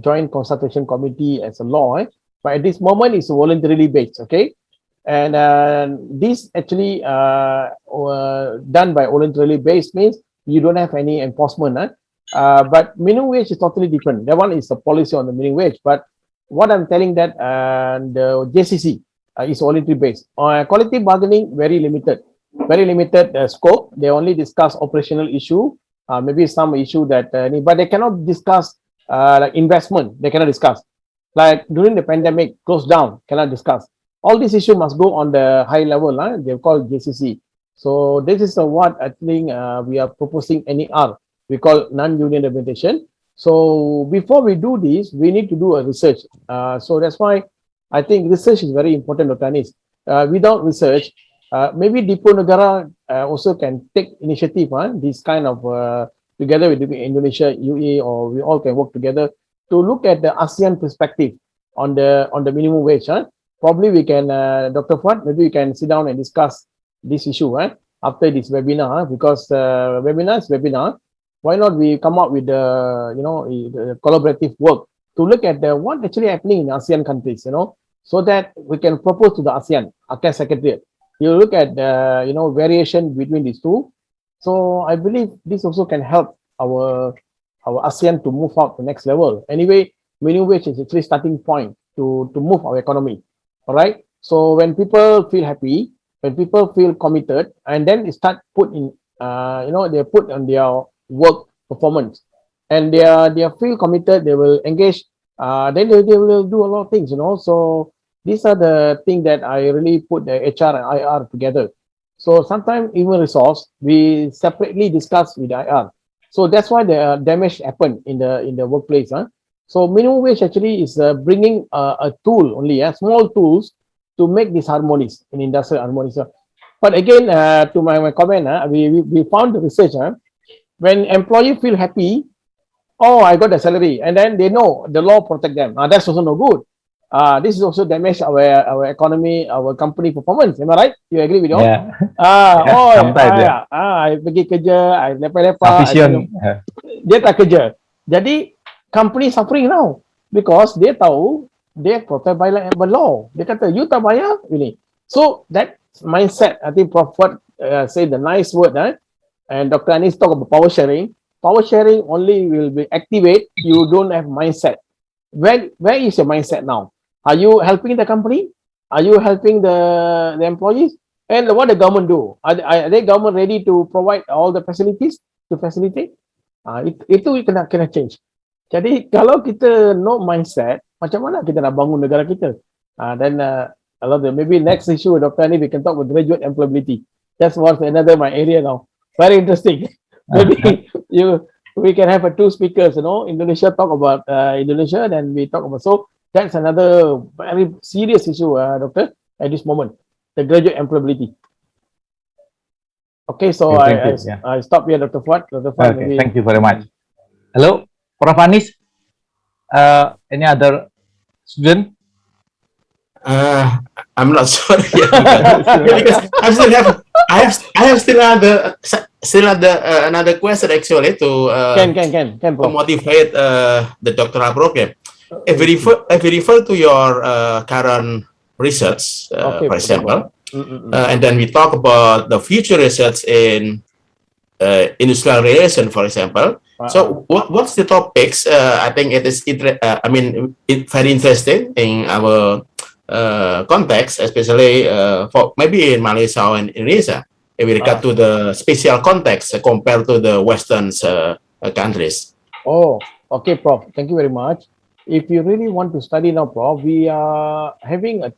joint consultation committee as a law. But at this moment, it's voluntarily based, okay? And this actually done by voluntarily based means you don't have any enforcement. But minimum wage is totally different. That one is a policy on the minimum wage. But what I'm telling that the JCC is voluntary based. Collective bargaining, very limited scope. They only discuss operational issue, maybe some issue that, but they cannot discuss like investment. They cannot discuss. Like during the pandemic, closed down, cannot discuss. All these issues must go on the high level. They're called JCC. So this is what I think we are proposing NER. We call non-union representation. So before we do this, we need to do a research. So that's why I think research is very important, Dr. Anis. Without research, maybe Diponegoro also can take initiative. This kind of together with Indonesia, UE, or we all can work together to look at the ASEAN perspective on the minimum wage. Probably we can, Dr. Fuad, maybe we can sit down and discuss this issue after this webinar, because webinar is webinar. Why not we come up with the collaborative work to look at what actually happening in ASEAN countries, so that we can propose to the ASEAN Secretariat. You look at variation between these two. So I believe this also can help our ASEAN to move out to the next level. Anyway, minimum wage is actually starting point to move our economy. All right. So when people feel happy, when people feel committed, and then they start put in, they put on their work performance, and they feel committed, they will engage. Then they will do a lot of things. So these are the things that I really put the HR and IR together. So sometimes even resource we separately discuss with IR. So that's why the damage happened in the workplace. So minimum wage actually is bringing a tool only, small tools to make this harmonious in industrial harmonious. But again, to my comment, we found the research. When employee feel happy, oh, I got the salary, and then they know the law protect them. That's also no good. This is also damage our economy, our company performance. Am I right? You agree with all? Yeah. Sometimes, I pergi kerja, I lepak-lepak. Sufficient. Dia tak kerja. Jadi company suffering now because dia tahu dia protect by law. Dia kata you tak bayar ini. So that mindset, I think Prof say the nice word, and Dr. Anis talk about power sharing. Power sharing only will be activate. You don't have mindset. Where is your mindset now? Are you helping the company? Are you helping the employees? And what the government do? Are they government ready to provide all the facilities to facilitate? Itu kena change. Jadi kalau kita no mindset, macam mana kita nak bangun negara kita? Then maybe next issue, Dr. Ani, we can talk about graduate employability. That's what another my area now. Very interesting. Maybe we can have two speakers, Indonesia talk about Indonesia, then we talk about, so that's another very serious issue, Doctor, at this moment, the graduate employability. Okay, so Okay, thank you. Yeah. I stop here, Dr. Fuad. Dr. Fuad, Okay, thank you very much. Hello, Prof. Anis. Any other student? I'm not sorry because I have still another question actually to Can, to Prof. motivate the doctoral program. If we refer to your current research, Okay, for example, Mm-mm. and then we talk about the future research in industrial relation, for example. So what's the topics? I think it is very interesting in our context, especially for maybe in Malaysia or in Indonesia, if we regard to the special context compared to the Western countries. Oh, okay, Prof. Thank you very much. If you really want to study now, Prof, we are having a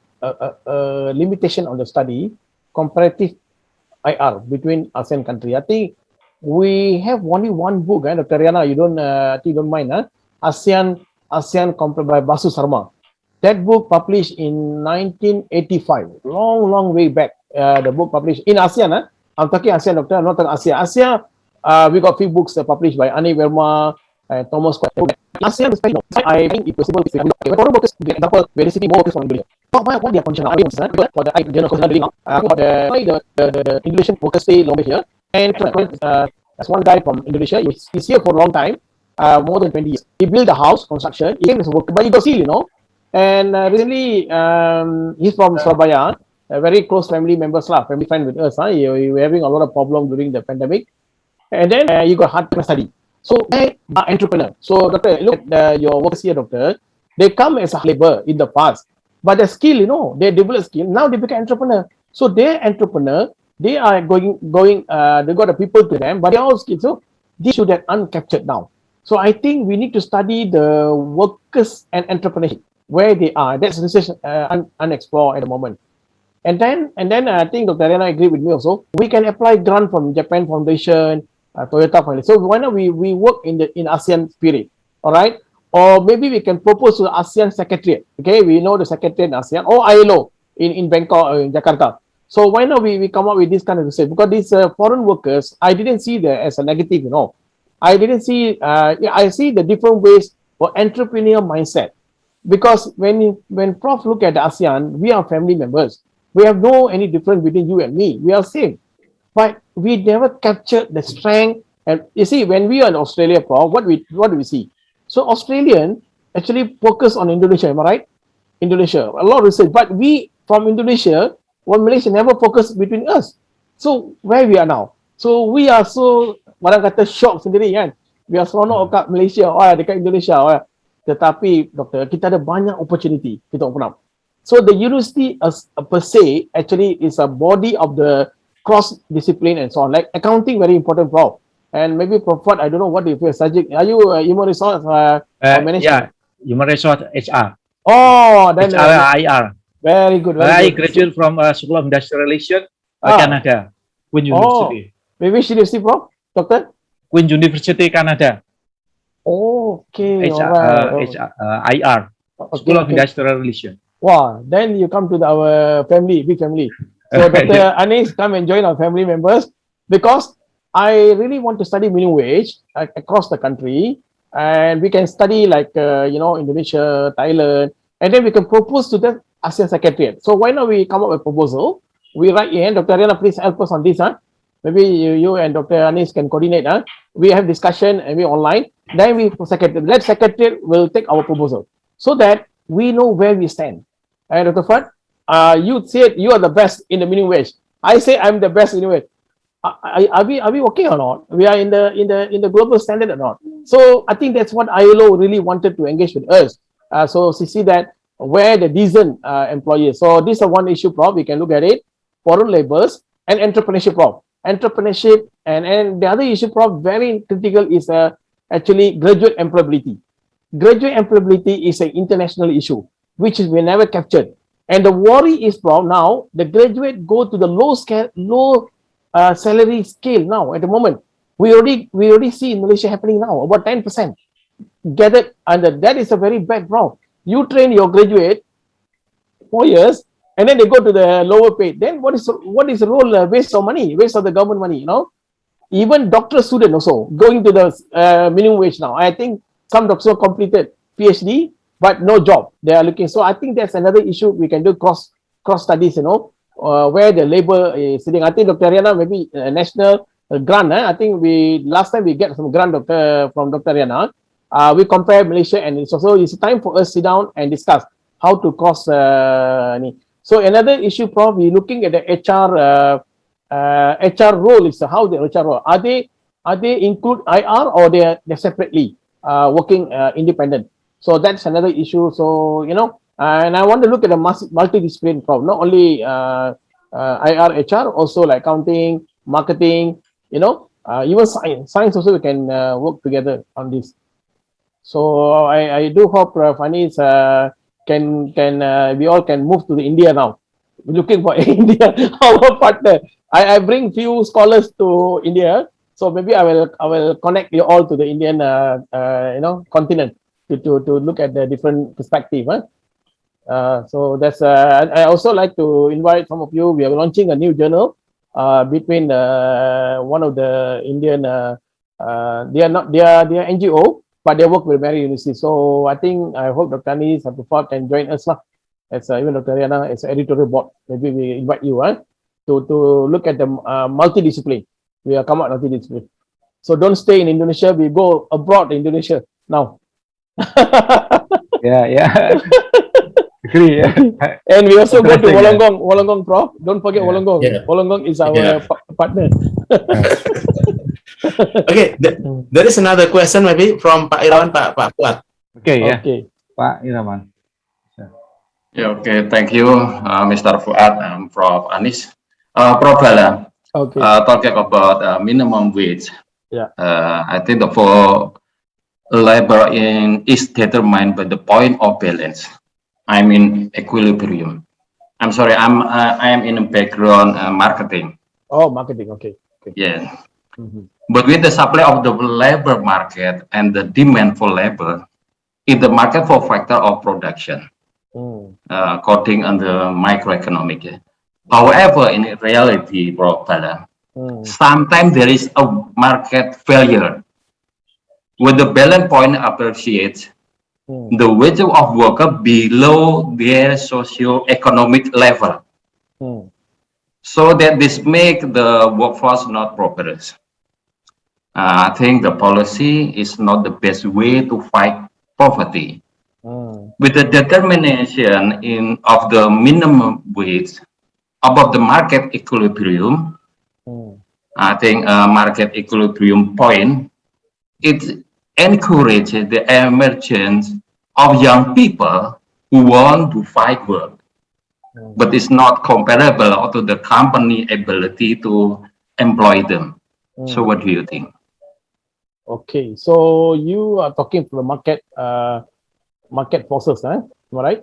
limitation on the study, comparative IR between ASEAN country. I think we have only one book, Dr. Riana, you don't mind, ASEAN compared by Basu Sarma. That book published in 1985, long way back. The book published in ASEAN. I'm talking ASEAN, Doctor. I'm not talking ASEAN. ASEAN, we got few books published by Ani Verma and Thomas Quaid. ASEAN, I think it possible when foreign workers, for example, very city more workers from Indonesia. Why they are functional? For the journal course for the Indonesian workers stay longer here. And that's one guy from Indonesia. He's here for a long time, more than 20 years. He built a house, construction. He came as a worker, but he got seal, And recently, he's from Surabaya, a very close family members, family friend with us. He were having a lot of problems during the pandemic. And then you got hard to study. So they are entrepreneur. So doctor, look at your workers here, doctor. They come as a labor in the past, but the skill, they develop skill. Now they become entrepreneur. So they're entrepreneur. They are going. They got the people to them, but they are all skilled. So this should have uncaptured now. So I think we need to study the workers and entrepreneurship where they are. That's research unexplored at the moment. And then I think Dr. Riana agreed with me also. We can apply grant from Japan Foundation, Toyota Foundation. So why not we work in ASEAN spirit, all right? Or maybe we can propose to the ASEAN Secretariat. Okay, we know the Secretariat in ASEAN or ILO in Bangkok or in Jakarta. So why not we come up with this kind of research? Because these foreign workers, I didn't see that as a negative, I didn't see. I see the different ways for entrepreneur mindset. Because when Prof look at the ASEAN, we are family members. We have no any difference between you and me. We are same, but we never captured the strength. And you see, when we are in Australia, Prof, what do we see? So Australian actually focus on Indonesia. Am I right? Indonesia, a lot of research, but we from Indonesia, Malaysia never focus between us. So where we are now? So we are so orang kata shock sendiri kan. We are seronok kat Malaysia, dekat Indonesia. Tetapi doktor, kita ada banyak opportunity kita open up. So the university as per se actually is a body of the cross discipline and so on. Like accounting, very important, Prof. And maybe Prof, I don't know what if your subject. Are you human resource management? Yeah, human resource HR. Oh, then IR. Very good. I graduated from School of Industrial Relations, Canada, Queen University. Which university, Prof? Doctor? Queen University, Canada. Okay. IR, School of Industrial Relations. Wow, then you come to our family, big family. So Dr. Anis, come and join our family members because I really want to study minimum wage across the country, and we can study like Indonesia, Thailand, and then we can propose to the ASEAN Secretariat. So why not we come up with a proposal? We write in, Dr. Riana, please help us on this. Maybe you and Dr. Anis can coordinate. We have discussion and we online. Then that secretariat will take our proposal so that we know where we stand. And Dr. Fuad, you said you are the best in the minimum wage. I say I'm the best in the wage. Are we working or not? We are in the global standard or not? So I think that's what ILO really wanted to engage with us. So she see that where the decent employees. So this is one issue, Prof. We can look at it. Foreign labors and entrepreneurship, Prof. Entrepreneurship and the other issue, Prof, very critical is actually graduate employability. Graduate employability is an international issue, which is we never captured. And the worry is, Prof, now the graduate go to the low salary scale now at the moment. We already see in Malaysia happening now about 10% gathered, and that is a very bad route. You train your graduate 4 years, and then they go to the lower paid. Then what is the role? Waste of money, waste of the government money. You know, even doctoral student also going to the minimum wage now. I think some doctors completed PhD but no job. They are looking. So I think that's another issue we can do cross studies. You know, where the labor is sitting. I think Dr. Riana maybe national grant. I think last time we get some grant from Dr. Riana. We compare Malaysia, and it's time for us to sit down and discuss how to cross. So another issue, Prof, we're looking at the HR role. Is how the HR role are they include IR, or they're separately working independent? So that's another issue. So you know, and I want to look at the multidiscipline, Prof, not only IR, HR, also like accounting, marketing. You know, even science also we can work together on this. So I do hope Anis can we all can move to the India now. We're looking for India, our partner. I bring few scholars to India, so maybe I will connect you all to the Indian continent to look at the different perspective. So that's I also like to invite some of you. We are launching a new journal between one of the Indian. They are NGO, but they work with many universities. So I hope Dr. Anis Abdul can join us lah. As even Dr. Riana as editorial board. Maybe we invite you to look at the multidiscipline. We are come out multidiscipline. So don't stay in Indonesia. We go abroad to Indonesia now. Yeah. Agree. Yeah. And we also go to Wollongong, Prof. Don't forget Wollongong. Yeah. Wollongong is our partner. Okay, there is another question maybe from Pak Irawan, Pak Fuad. Okay, yeah. Okay. Pak Irawan. Yeah, okay. Thank you, Mr. Fuad and Prof. Anis. Prof. Bala, Okay. talking about minimum wage. Yeah. I think for labor is determined by the point of balance. I mean equilibrium. I'm sorry, I am in a background marketing. Oh, marketing. Okay. Yeah. Mm-hmm. But with the supply of the labor market and the demand for labor, in the market for factor of production, according on the microeconomic. However, in reality, Prof. Bala, sometimes there is a market failure. When the balance point appreciates the wage of worker below their socio-economic level. So that this make the workforce not progress. I think the policy is not the best way to fight poverty. With the determination of the minimum wage above the market equilibrium, I think market equilibrium point, it encourages the emergence of young people who want to find work, but it's not comparable to the company ability to employ them. So what do you think? Okay, so you are talking from the market forces, am I right?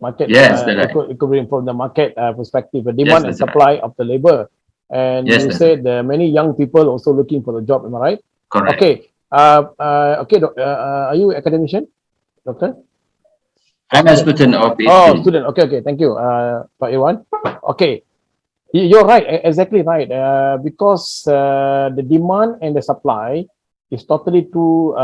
Market, yes, right. equilibrium from the market perspective, the demand and supply of the labor. And you said many young people also looking for a job, am I right? Correct. Okay. Are you academician, doctor? I'm a student of PhD. Oh, student. Okay. Thank you, Pak Iwan. Okay. You're right, exactly right. Because the demand and the supply is totally two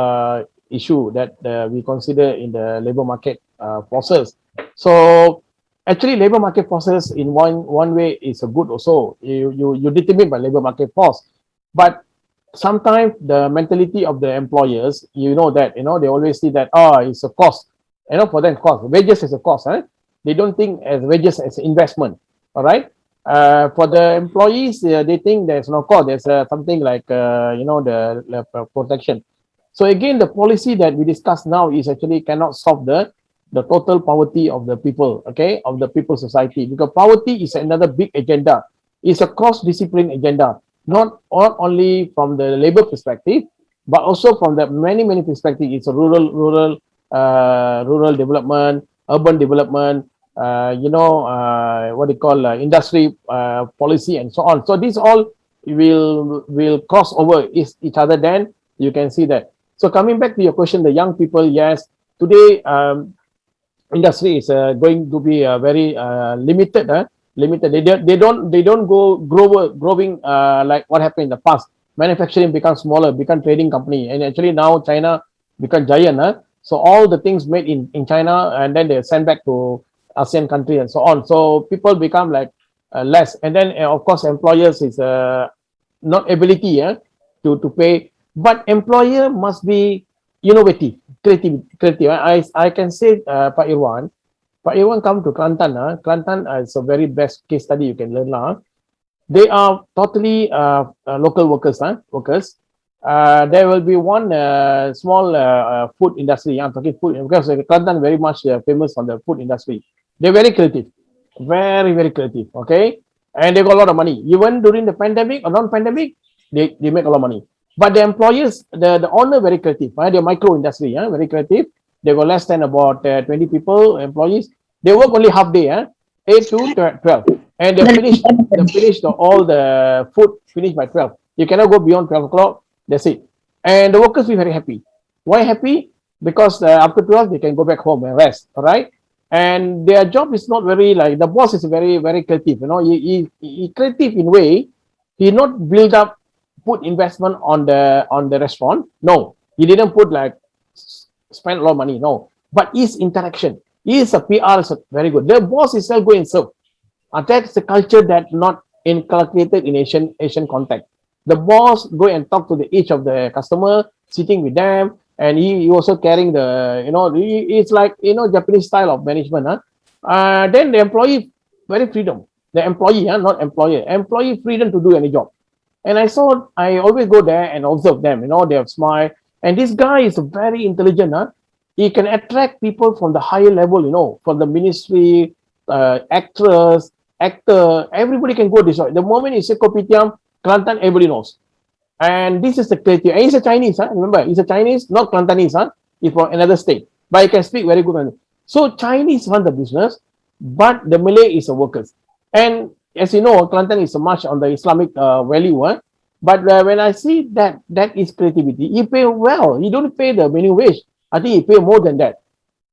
issue that we consider in the labor market forces. So actually, labor market forces in one way is a good also. You determine by labor market force, but sometimes the mentality of the employers, they always see that it's a cost. For them, cost wages is a cost. They don't think as wages as investment. All right. For the employees, they think there's no cost. There's something like the protection. So again, the policy that we discuss now is actually cannot solve the total poverty of the people, of the people society, because poverty is another big agenda. It's a cross-discipline agenda, not only from the labor perspective, but also from the many perspectives. It's a rural development, urban development, what they call industry policy and so on. So these all will cross over each other, then you can see that. So coming back to your question, the young people, yes, today industry is going to be very limited. Limited. They don't go growing like what happened in the past. Manufacturing becomes smaller, become trading company, and actually now China become giant. So all the things made in China, and then they send back to ASEAN country and so on. So people become like less, and then of course employers is not ability to pay, but employer must be innovative, creative. I can say Pak Irwan come to Kelantan. Kelantan is a very best case study you can learn now. They are totally local workers. There will be one small food industry. I'm talking food because Kelantan very much famous on the food industry. They're very creative, very creative. Okay, and they got a lot of money. Even during the pandemic or non-pandemic, they make a lot of money. But the employers, the owner, very creative. They're micro industry, very creative. They got less than about 20 people, employees. They work only half day, 8 to 12. And they finish all the food finished by 12. You cannot go beyond 12 o'clock. That's it. And the workers will be very happy. Why happy? Because after 12, they can go back home and rest. All right. And their job is not very like, the boss is very creative. He creative in way. He not build up, put investment on the restaurant. No, he didn't put like spend a lot of money. No, but his interaction, his PR is very good. The boss itself go and serve. That's the culture that not inculcated in Asian context. The boss go and talk to each of the customer, sitting with them, and he also carrying the, it's like, Japanese style of management. Then the employee, very freedom. The employee, not employer. Employee freedom to do any job. And I always go there and observe them, they have smile. And this guy is very intelligent. He can attract people from the higher level, from the ministry, actress, actor, everybody can go this way. The moment you say Kopitiam, Kelantan, everybody knows. And this is the creative. And he's a Chinese, remember, he's a Chinese, not Kelantanese, he's from another state. But he can speak very good. So Chinese run the business, but the Malay is the workers. And as you know, Kelantan is much on the Islamic value. But when I see that is creativity, he pay well. He don't pay the minimum wage. I think he pay more than that.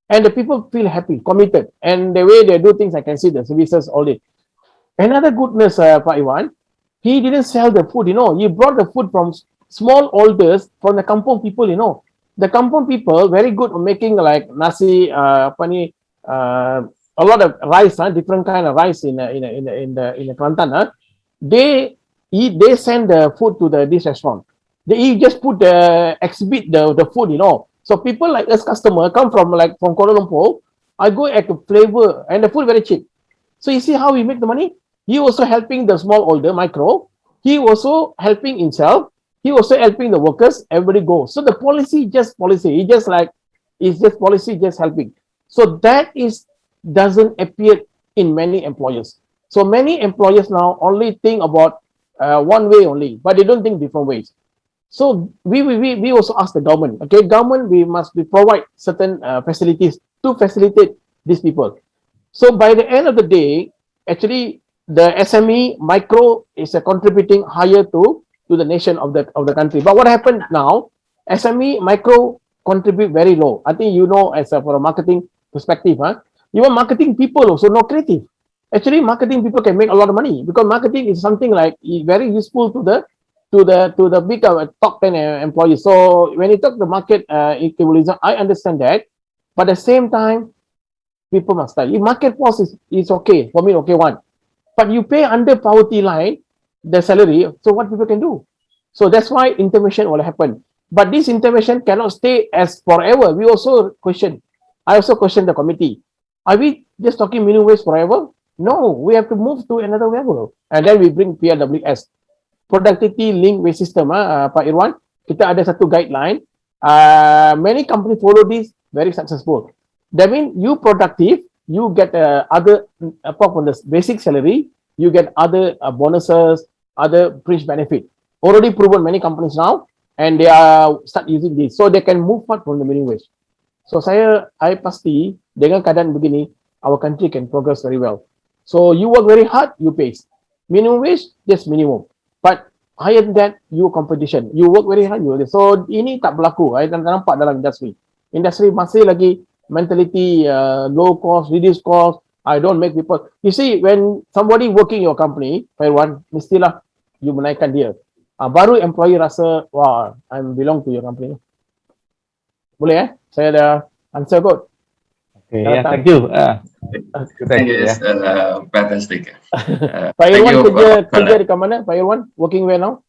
And the people feel happy, committed. And the way they do things, I can see the services all day. Another goodness, Pak Iwan, he didn't sell the food, He brought the food from small holders, from the kampung people, The kampung people, very good at making like nasi, a lot of rice, different kind of rice in the Kelantan. They send the food to this restaurant. They just exhibit the food, So people like us customer come from Kuala Lumpur. I go at the flavor and the food very cheap. So you see how we make the money? He also helping the small holder, micro. He also helping himself. He also helping the workers. Everybody go. So the policy just policy. It's just policy just helping. So that doesn't appear in many employers. So many employers now only think about one way only, but they don't think different ways. So we also ask the government. Okay, government, we must provide certain facilities to facilitate these people. So by the end of the day, actually the SME micro is contributing higher to the nation of the country. But what happened now? SME micro contribute very low. I think as for a marketing perspective, even marketing people also not creative. Actually, marketing people can make a lot of money because marketing is something like very useful to the big top 10 employees. So when you talk the market equilibrium, I understand that, but at the same time, people must study. If market force is okay for me, okay one, but you pay under poverty line the salary. So what people can do? So that's why intervention will happen. But this intervention cannot stay as forever. I also question the committee. Are we just talking minimum wage forever? No, we have to move to another level. And then we bring PRWS. Productivity Linked Wage System, Pak Irwan. Kita ada satu guideline. Many companies follow this, very successful. That means you productive, you get other, apart from the basic salary, you get other bonuses, other fringe benefit. Already proven many companies now, and they are start using this. So they can move out from the minimum wage. So I pasti, dengan keadaan begini, our country can progress very well. So you work very hard, you pay. Minimum wage, just minimum. But higher than your competition. You work very hard. So ini tak berlaku. I nampak dalam industri. Industri masih lagi mentality low cost, reduce cost. I don't make people. You see, when somebody working your company, Fairwan, mestilah you menaikkan dia. Baru employee rasa, wah, I belong to your company. Boleh Saya ada answer kot. Okay, yeah, thank you. Thank you. Yes, fantastic. Pak Irwan kerja di mana? Pak Irwan, working where now?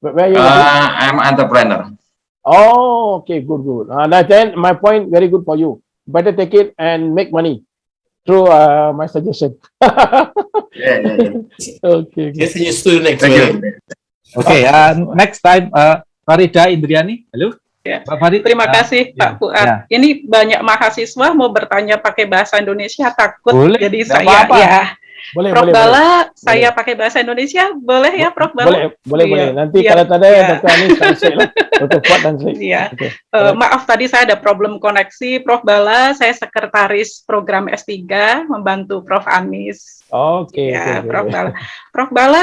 Where you working? I'm entrepreneur. Oh, okay, good. Then my point, very good for you. Better take it and make money through my suggestion. Yeah. Okay. Yes, you student next. Thank you. Okay, next time, Farida Indriani. Halo. Ya. Pak Farid. Terima kasih Pak Fuad. Ya. Ini banyak mahasiswa mau bertanya pakai bahasa Indonesia, takut. Boleh, Jadi nggak saya apa-apa. ya. Boleh, Prof boleh. Bala, saya pakai bahasa Indonesia, boleh ya Prof Bala? Boleh. Nanti Biar- kalau tak ada, ya. Dr. Anis translate lah. Dr. Fuad translate. Iya. Okay. Maaf tadi saya ada problem koneksi. Prof Bala, saya sekretaris program S3 membantu Prof Anis. Okay. Prof Bala. Prof Bala,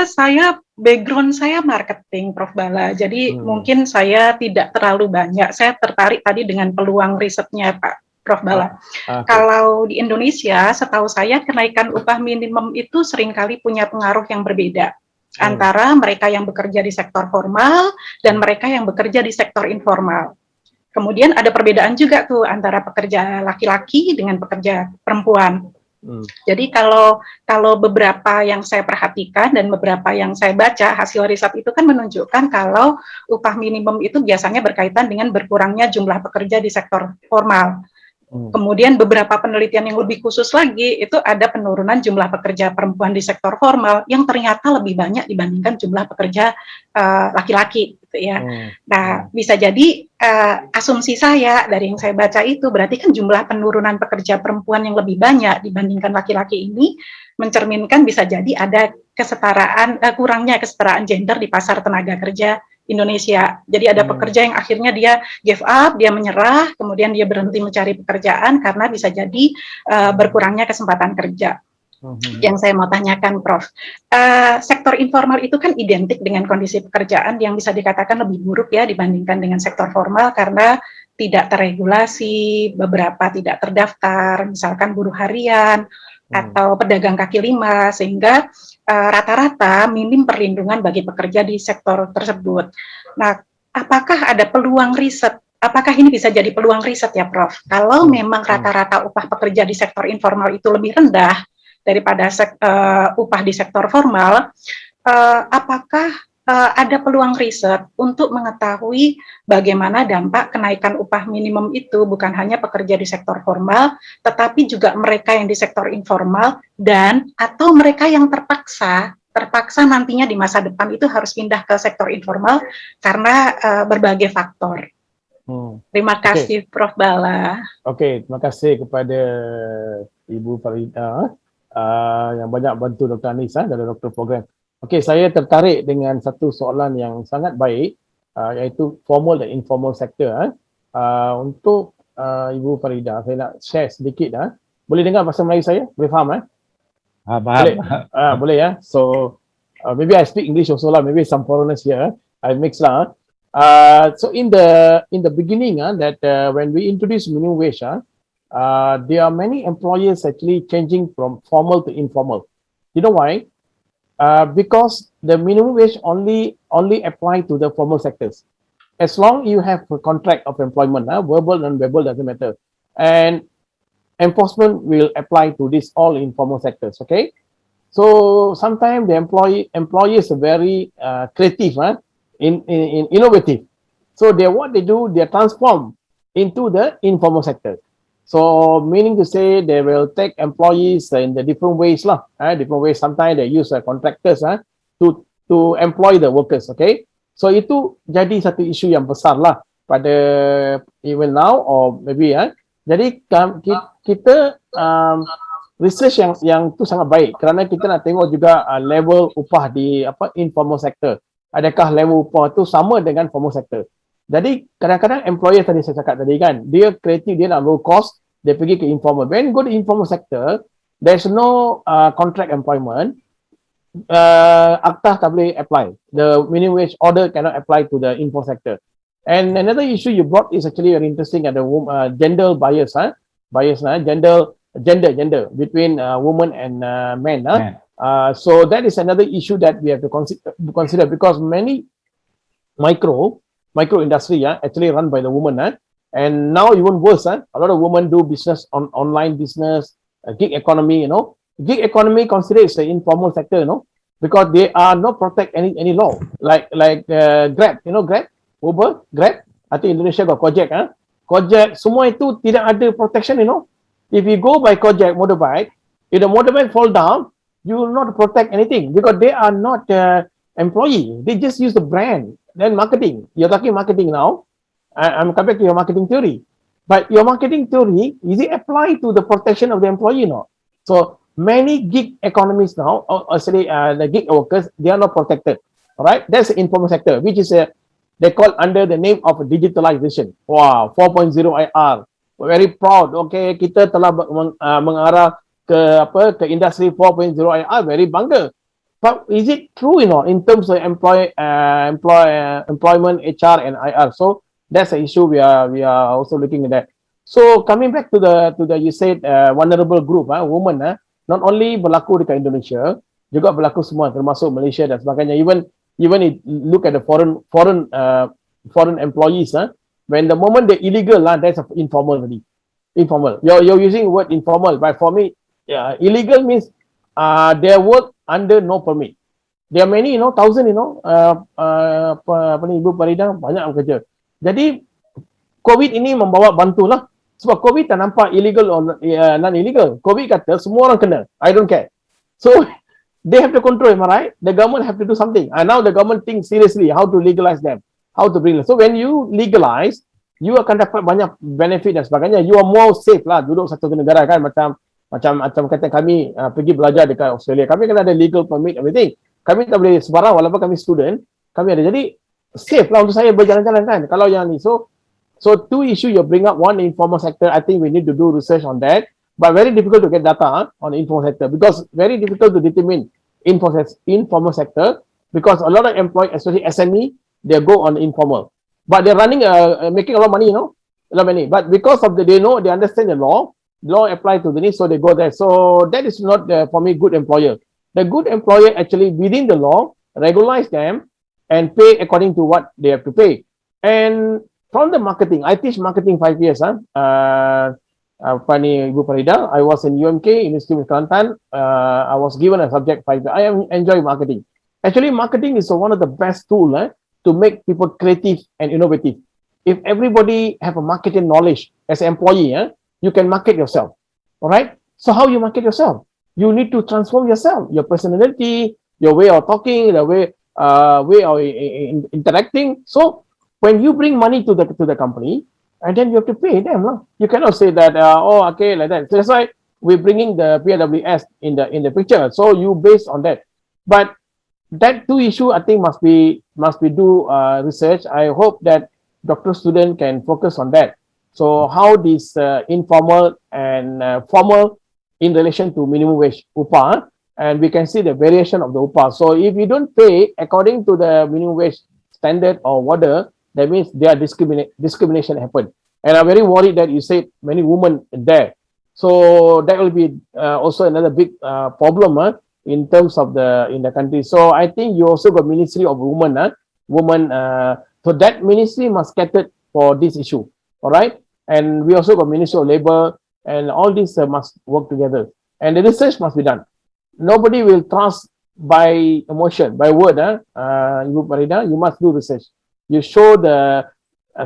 background saya marketing, Prof Bala. Jadi mungkin saya tidak terlalu banyak. Saya tertarik tadi dengan peluang risetnya, Pak Prof Bala. Okay. Kalau di Indonesia, setahu saya kenaikan upah minimum itu seringkali punya pengaruh yang berbeda antara mereka yang bekerja di sektor formal dan mereka yang bekerja di sektor informal. Kemudian ada perbedaan juga tuh antara pekerja laki-laki dengan pekerja perempuan. Jadi kalau beberapa yang saya perhatikan dan beberapa yang saya baca, hasil riset itu kan menunjukkan kalau upah minimum itu biasanya berkaitan dengan berkurangnya jumlah pekerja di sektor formal. Kemudian beberapa penelitian yang lebih khusus lagi itu ada penurunan jumlah pekerja perempuan di sektor formal yang ternyata lebih banyak dibandingkan jumlah pekerja laki-laki, gitu ya. Nah, bisa jadi asumsi saya dari yang saya baca itu berarti kan jumlah penurunan pekerja perempuan yang lebih banyak dibandingkan laki-laki ini mencerminkan bisa jadi ada kurangnya kesetaraan gender di pasar tenaga kerja Indonesia. Jadi ada pekerja yang akhirnya dia give up, dia menyerah, kemudian dia berhenti mencari pekerjaan karena bisa jadi berkurangnya kesempatan kerja. Yang saya mau tanyakan, Prof. Sektor informal itu kan identik dengan kondisi pekerjaan yang bisa dikatakan lebih buruk ya dibandingkan dengan sektor formal karena tidak terregulasi, beberapa tidak terdaftar, misalkan buruh harian atau pedagang kaki lima, sehingga rata-rata minim perlindungan bagi pekerja di sektor tersebut. Nah, apakah ada peluang riset? Apakah ini bisa jadi peluang riset ya, Prof? Kalau memang rata-rata upah pekerja di sektor informal itu lebih rendah daripada upah di sektor formal, apakah ada peluang riset untuk mengetahui bagaimana dampak kenaikan upah minimum itu bukan hanya pekerja di sektor formal, tetapi juga mereka yang di sektor informal dan atau mereka yang terpaksa nantinya di masa depan itu harus pindah ke sektor informal karena berbagai faktor. Terima kasih, Prof Bala. Oke, terima kasih kepada Ibu Farida yang banyak bantu Dr. Anis dari Doktor Program. Okey, saya tertarik dengan satu soalan yang sangat baik, iaitu formal dan informal sector. Untuk Ibu Farida, saya nak share sedikit. Boleh dengar bahasa Melayu saya? Boleh faham? Boleh. Boleh ya. So maybe I speak English also lah. Maybe some foreigners here. I mix lah. So in the beginning, that when we introduce minimum wage, there are many employers actually changing from formal to informal. You know why? Because the minimum wage only apply to the formal sectors. As long you have a contract of employment, verbal and non-verbal doesn't matter, and enforcement will apply to this all informal sectors. Okay, so sometimes the employees are very creative, in innovative. So what they do, they transform into the informal sector. So meaning to say they will take employees in the different ways lah. Different ways. Sometimes they use contractors to employ the workers. Okay. So itu jadi satu isu yang besar lah pada even now or maybe Jadi kita research yang tu sangat baik kerana kita nak tengok juga level upah di informal sector. Adakah level upah tu sama dengan formal sector? Jadi kadang-kadang employer tadi saya cakap tadi kan, dia kreatif, dia nak low cost, dia pergi ke informal. When go to informal sector, there's no contract employment. Akta tak boleh apply. The minimum wage order cannot apply to the info sector. And another issue you brought is actually very interesting at the gender bias, gender between women and men. So that is another issue that we have to consider because many micro industry actually run by the woman. And now even worse, a lot of women do business on online business, gig economy, gig economy considered is the informal sector, because they are not protect any law like Grab, Grab, Uber, Grab. I think Indonesia got Gojek, Gojek, semua itu tidak ada protection, If you go by Gojek motorbike, if the motorbike fall down, you will not protect anything because they are not employee. They just use the brand. Then marketing. You're talking marketing now. I'm coming back to your marketing theory. But your marketing theory, is it applied to the protection of the employee? No. So many gig economies now, or actually the gig workers, they are not protected. All right. That's the informal sector, which is they call under the name of digitalization. Wow, 4.0 IR. We're very proud. Okay, kita telah mengarah ke industri 4.0 IR, very bangga. But is it true, in terms of employment, HR, and IR? So that's the issue we are also looking at that. So coming back to the you said vulnerable group, women, not only berlaku dekat Indonesia, juga berlaku semua, termasuk Malaysia dan sebagainya. Even if look at the foreign employees, when the moment they're illegal, that's informal already. Informal. You're using the word informal, but for me, illegal means their work under no permit. There are many, thousand, apa ni Ibu Farida, banyak yang kerja. Jadi COVID ini membawa bantulah. Sebab COVID tak nampak illegal or non-illegal. COVID kata semua orang kena. I don't care. So they have to control, am I right? The government have to do something. And now the government thinks seriously how to legalize them. How to bring them. So when you legalize, you akan dapat banyak benefit dan sebagainya. You are more safe lah duduk satu negara kan. Macam kata kami pergi belajar dekat Australia. Kami kan ada legal permit, everything. Kami tak boleh sebarang walaupun kami student. Kami ada. Jadi safe lah untuk saya berjalan-jalan kan. Kalau yang ni. So two issue you bring up, one informal sector, I think we need to do research on that. But very difficult to get data on the informal sector because very difficult to determine informal sector because a lot of employees, especially SME, they go on informal. But they're running, making a lot of money, A lot of money. But because of they understand the law apply to the need, so they go there. So that is not, for me, good employer. The good employer actually within the law, regularize them and pay according to what they have to pay. And from the marketing, I teach marketing 5 years. Ibu Farida, I was in UMK, University of Kelantan. I was given a subject 5 years. I enjoy marketing. Actually, marketing is one of the best tools to make people creative and innovative. If everybody have a marketing knowledge as an employee, you can market yourself. All right. So how you market yourself? You need to transform yourself, your personality, your way of talking, the way of interacting. So when you bring money to the company, and then you have to pay them. You cannot say that okay, like that. So that's why we're bringing the PWS in the picture. So you based on that. But that two issue I think must be do research. I hope that doctoral student can focus on that. So how this informal and formal in relation to minimum wage upah, and we can see the variation of the upah. So if you don't pay according to the minimum wage standard or order, that means there are discrimination happen. And I'm very worried that you said many women there. So that will be also another big problem in terms of in the country. So I think you also got Ministry of Women. So that ministry must cater for this issue. All right. And we also got Ministry of Labor, and all these must work together. And the research must be done. Nobody will trust by emotion, by word. Ibu Farida, you must do research. You show the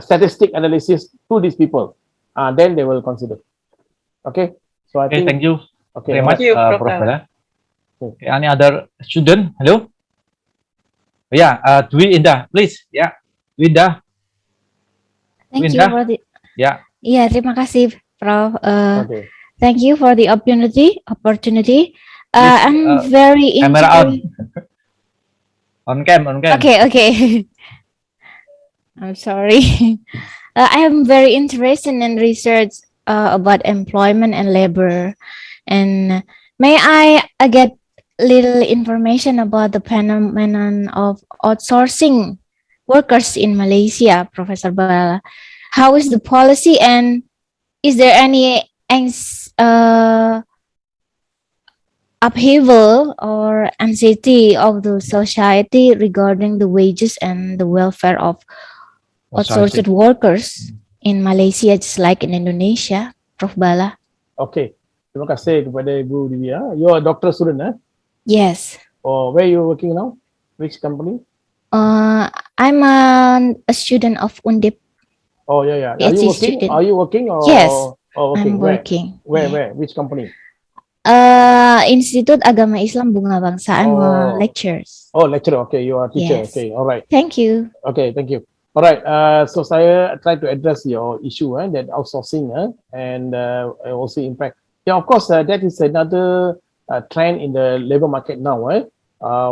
statistic analysis to these people, then they will consider. Okay. So I think. Thank you. Okay. Very much, Prof. Okay, any other student? Hello. Yeah. Dwi Indah, please. Yeah. Dwi Indah. Thank you for the. Yeah. Yeah, terima kasih, Prof. Okay. Thank you for the opportunity. I'm very Camera interested. on cam. Okay. I'm sorry. I am very interested in research about employment and labor. And may I get little information about the phenomenon of outsourcing workers in Malaysia, Professor Bala. How is the policy, and is there any upheaval or anxiety of the society regarding the wages and the welfare of outsourced workers in Malaysia, just like in Indonesia, Prof. Bala? Okay. Terima kasih kepada Ibu Divya. You are a doctoral student, eh? Yes. Or where you working now? Which company? I'm a student of UNDIP. Oh, yeah. Are PhD you working? student. Are you working? Or, Yes, or working? I'm working. Where? Which company? Institut Agama Islam Bunga Bangsaan, lectures. Oh, lecturer. Okay, you are a teacher. Yes. Okay, all right. Thank you. Okay, thank you. All right. So saya try to address your issue, that outsourcing, and also impact. Yeah, of course, that is another trend in the labor market now.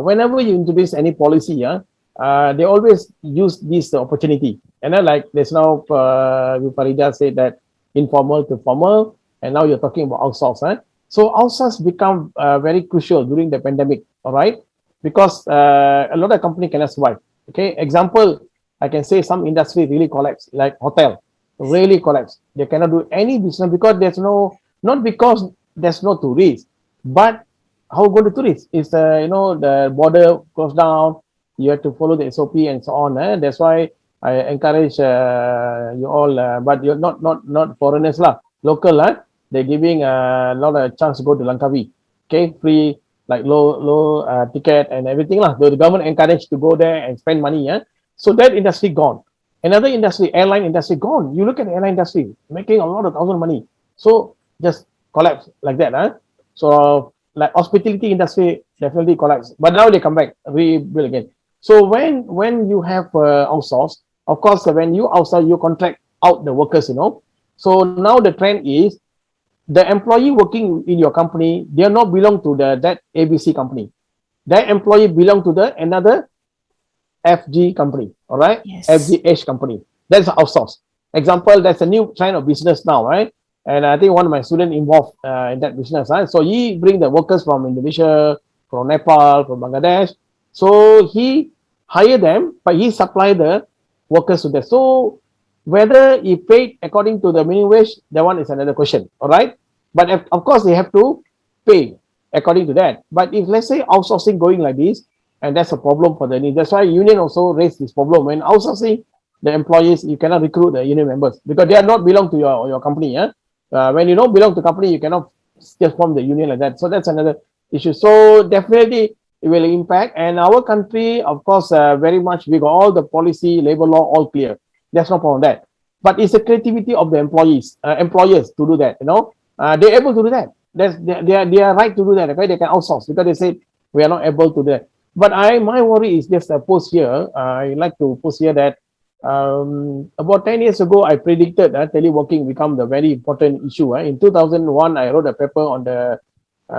Whenever you introduce any policy, they always use this opportunity. And then, like there's now, Farida said that informal to formal, and now you're talking about outsource. So outsource become very crucial during the pandemic. All right, because a lot of company cannot survive. Okay, example, I can say some industry really collapse, like hotel, really collapse. They cannot do any business because there's no, not because there's no tourists, but how go to tourists? Is the border closed down. You have to follow the SOP and so on. That's why I encourage you all, but you're not foreigners lah, local they're giving a lot of chance to go to Langkawi. Okay, free, like low ticket and everything lah. The government encouraged to go there and spend money. So that industry gone. Another industry, airline industry gone. You look at the airline industry, making a lot of thousand money. So just collapse like that. So like hospitality industry definitely collapse. But now they come back, rebuild again. So when you have outsource, of course, when you outsource, you contract out the workers, So now the trend is the employee working in your company, they are not belong to that ABC company. That employee belong to the another FG company, all right? Yes. FGH company. That's outsource. Example, that's a new kind of business now, right? And I think one of my students involved in that business. So he bring the workers from Indonesia, from Nepal, from Bangladesh. So he hire them, but he supply the workers to them. So whether he paid according to the minimum wage, that one is another question, all right? But of course, they have to pay according to that. But if let's say outsourcing going like this, and that's a problem for the union. That's why union also raised this problem. When outsourcing the employees, you cannot recruit the union members because they are not belong to your company. When you don't belong to company, you cannot just form the union like that. So that's another issue. So definitely it will impact. And our country, of course, very much, we got all the policy, labor law, all clear. There's no problem with that. But it's the creativity of the employers to do that. They're able to do that. They are right to do that. Okay, they can outsource because they say we are not able to do that. But my worry is just a post here. I like to post here that about 10 years ago, I predicted that teleworking become the very important issue. In 2001, I wrote a paper on the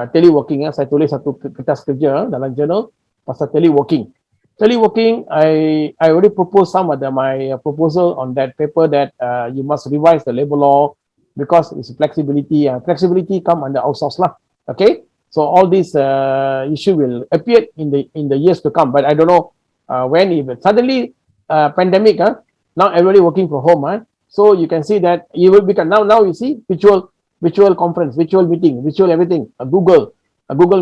teleworking. Saya tulis satu kertas kerja dalam journal pasal teleworking. Teleworking, I already proposed some of my proposal on that paper that you must revise the labor law because it's flexibility. Flexibility come under outsource lah. Okay. So all this issue will appear in the years to come, but I don't know when. Even suddenly, pandemic, now everybody working from home, so you can see that you will become now you see virtual conference, virtual meeting, virtual everything. Google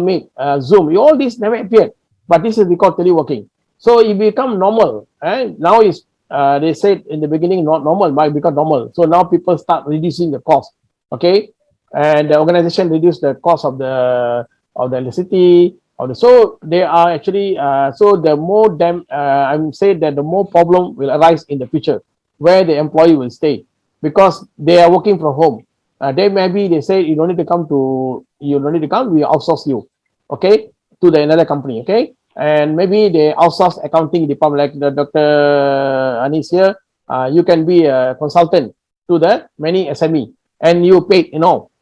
Meet, Zoom, all this never appeared, but this is because teleworking. So it become normal, and now is they said in the beginning not normal, but it become normal. So now people start reducing the cost. Okay. And the organization reduce the cost of the electricity, so they are actually so the more I'm saying that the more problem will arise in the future where the employee will stay because they are working from home. They say you don't need to come, we outsource you, okay, to the another company, okay, and maybe they outsource accounting department like the Dr. Anis here. You can be a consultant to the many SME and you paid,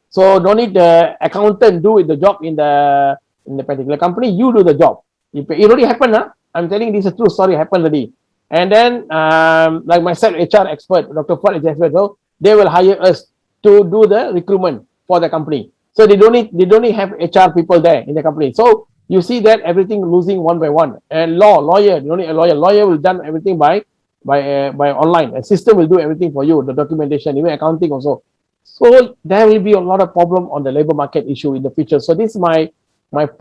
So don't need the accountant do the job in the particular company. You do the job. It already happened. I'm telling this is a true story. Happened already. And then like myself, HR expert, Dr. Fuad is expert. So they will hire us to do the recruitment for the company. So they don't need have HR people there in the company. So You see that everything losing one by one. And lawyer, you don't need a lawyer. Lawyer will done everything by online. A system will do everything for you, the documentation, even accounting also. So there will be a lot of problem on the labor market issue in the future. So this is my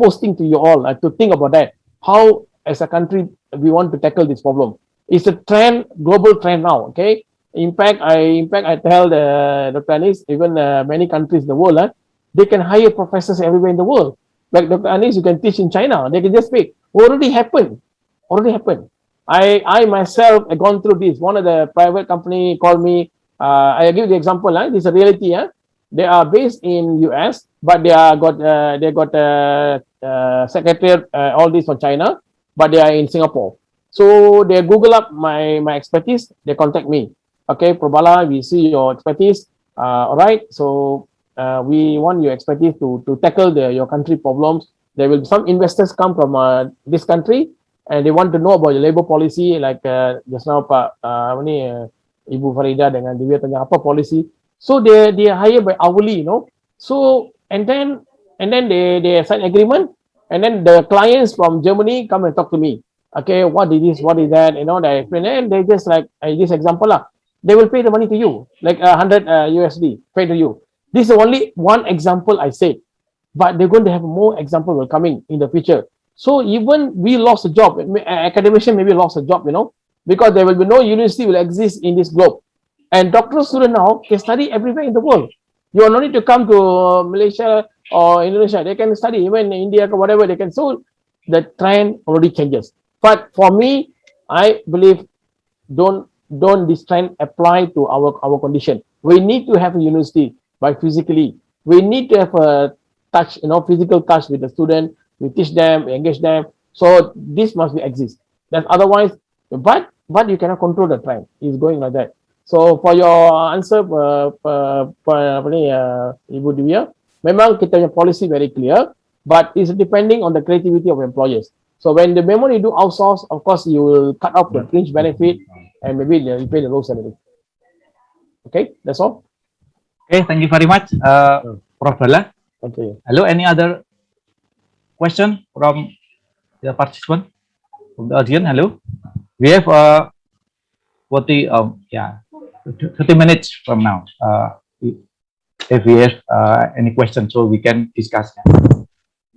posting to you all to think about that. How as a country we want to tackle this problem. It's a trend, global trend now. Okay. In fact, I tell Dr. Anis, even many countries in the world, they can hire professors everywhere in the world. Like Dr. Anis, you can teach in China. They can just speak. Already happened. I myself have gone through this. One of the private company called me. I give the example. This is a reality. They are based in US, but they got secretariat all this from China, but they are in Singapore. So they Google up my expertise. They contact me. Okay, Probala, we see your expertise. All right. So we want your expertise to tackle your country problems. There will be some investors come from this country, and they want to know about the labor policy. Like just now, Pak Ibu Farida dengan dia tanya apa policy. So they hire by hourly, So and then they sign agreement, and then the clients from Germany come and talk to me. Okay, what is this? What is that? They explain, and they just like this example lah. They will pay the money to you, like 100 USD, pay to you. This is only one example I said, but they're going to have more examples will coming in the future. So even we lost a job, academician maybe lost a job, because there will be no university will exist in this globe. And doctoral student now can study everywhere in the world. You don't need to come to Malaysia or Indonesia. They can study even in India or whatever they can. So the trend already changes. But for me, I believe don't this trend apply to our condition. We need to have a university by physically. We need to have a touch, physical touch with the student. We teach them, we engage them. So this must be exist. That's otherwise, but you cannot control the trend. It's going like that. So for your answer, Ibu Divya, memang kita punya policy very clear, but it's depending on the creativity of employers. So when the moment you do outsource, of course you will cut off the fringe benefit and maybe you pay the low salary. Okay, that's all. Okay, thank you very much, Prof. Bala. Okay. Hello, any other question from the participant, from the audience? Hello, we have 30 minutes from now. If we have any questions, so we can discuss.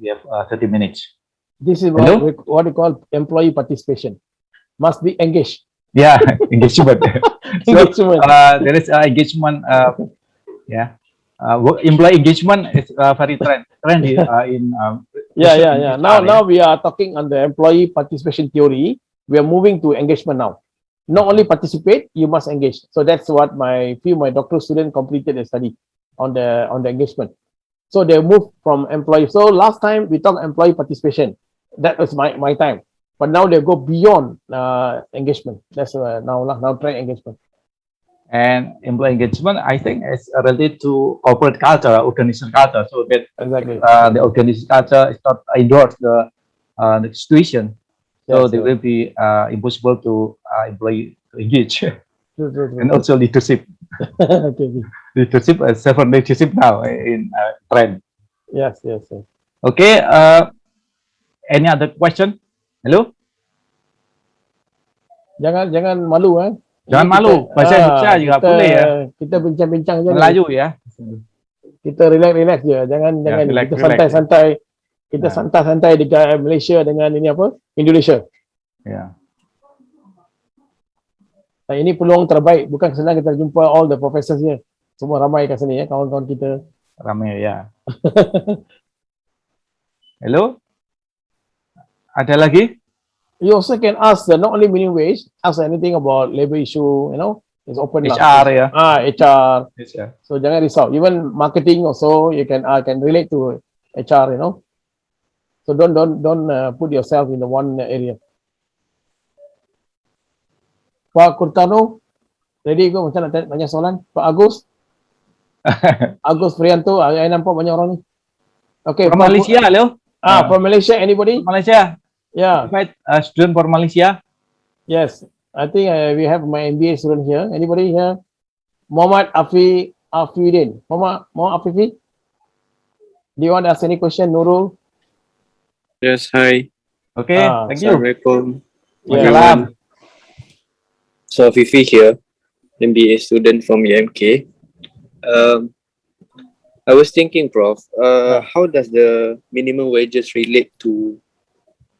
We have 30 minutes. This is what we call employee participation. Must be engaged. Yeah, engagement. Engagement. There is engagement. Employee engagement is very trendy in. Now we are talking on the employee participation theory. We are moving to engagement now. Not only participate, you must engage. So that's what my doctoral student completed a study on the engagement. So they move from employee. So last time we talked employee participation. That was my time. But now they go beyond engagement. That's now trend engagement. And employee engagement, I think, is related to corporate culture, organizational culture. So that exactly the organizational culture is not endorse the situation. So they will be impossible to employee to engage. And also leadership. Leadership, several leadership now in trend. Yes. Okay. Any other question? Hello. Jangan malu Jangan malu. Bahasa Indonesia juga boleh ya. Kita bincang-bincang je. Melayu ya. Kita relax je. Jangan kita santai-santai. Kita santai-santai di Malaysia dengan ini apa? Indonesia. Ya. Nah, ini peluang terbaik. Bukan senang kita jumpa all the professors ni. Semua ramai kat sini kawan-kawan kita. Ramai ya. Hello. Ada lagi? You also can ask not only minimum wage, ask anything about labor issue, it's open. HR ya. HR. HR. So jangan risau. Even marketing also you can relate to HR, So don't put yourself in the one area. Pak Kurtano, ready ke macam nak tanya soalan? Pak Agus? Agus Prianto, saya nampak banyak orang ni. Okay. From Malaysia, hello. From Malaysia, anybody? Malaysia. Yeah. Invite a student from Malaysia. Yes. I think we have my MBA student here. Anybody here? Muhammad Afidin. Muhammad Afifi? Do you want to ask any question, Nurul? Yes, hi. Okay, thank you. Assalamualaikum, Yeah. everyone. So Fifi here, MBA student from UMK. I was thinking, Prof, Yeah. how does the minimum wages relate to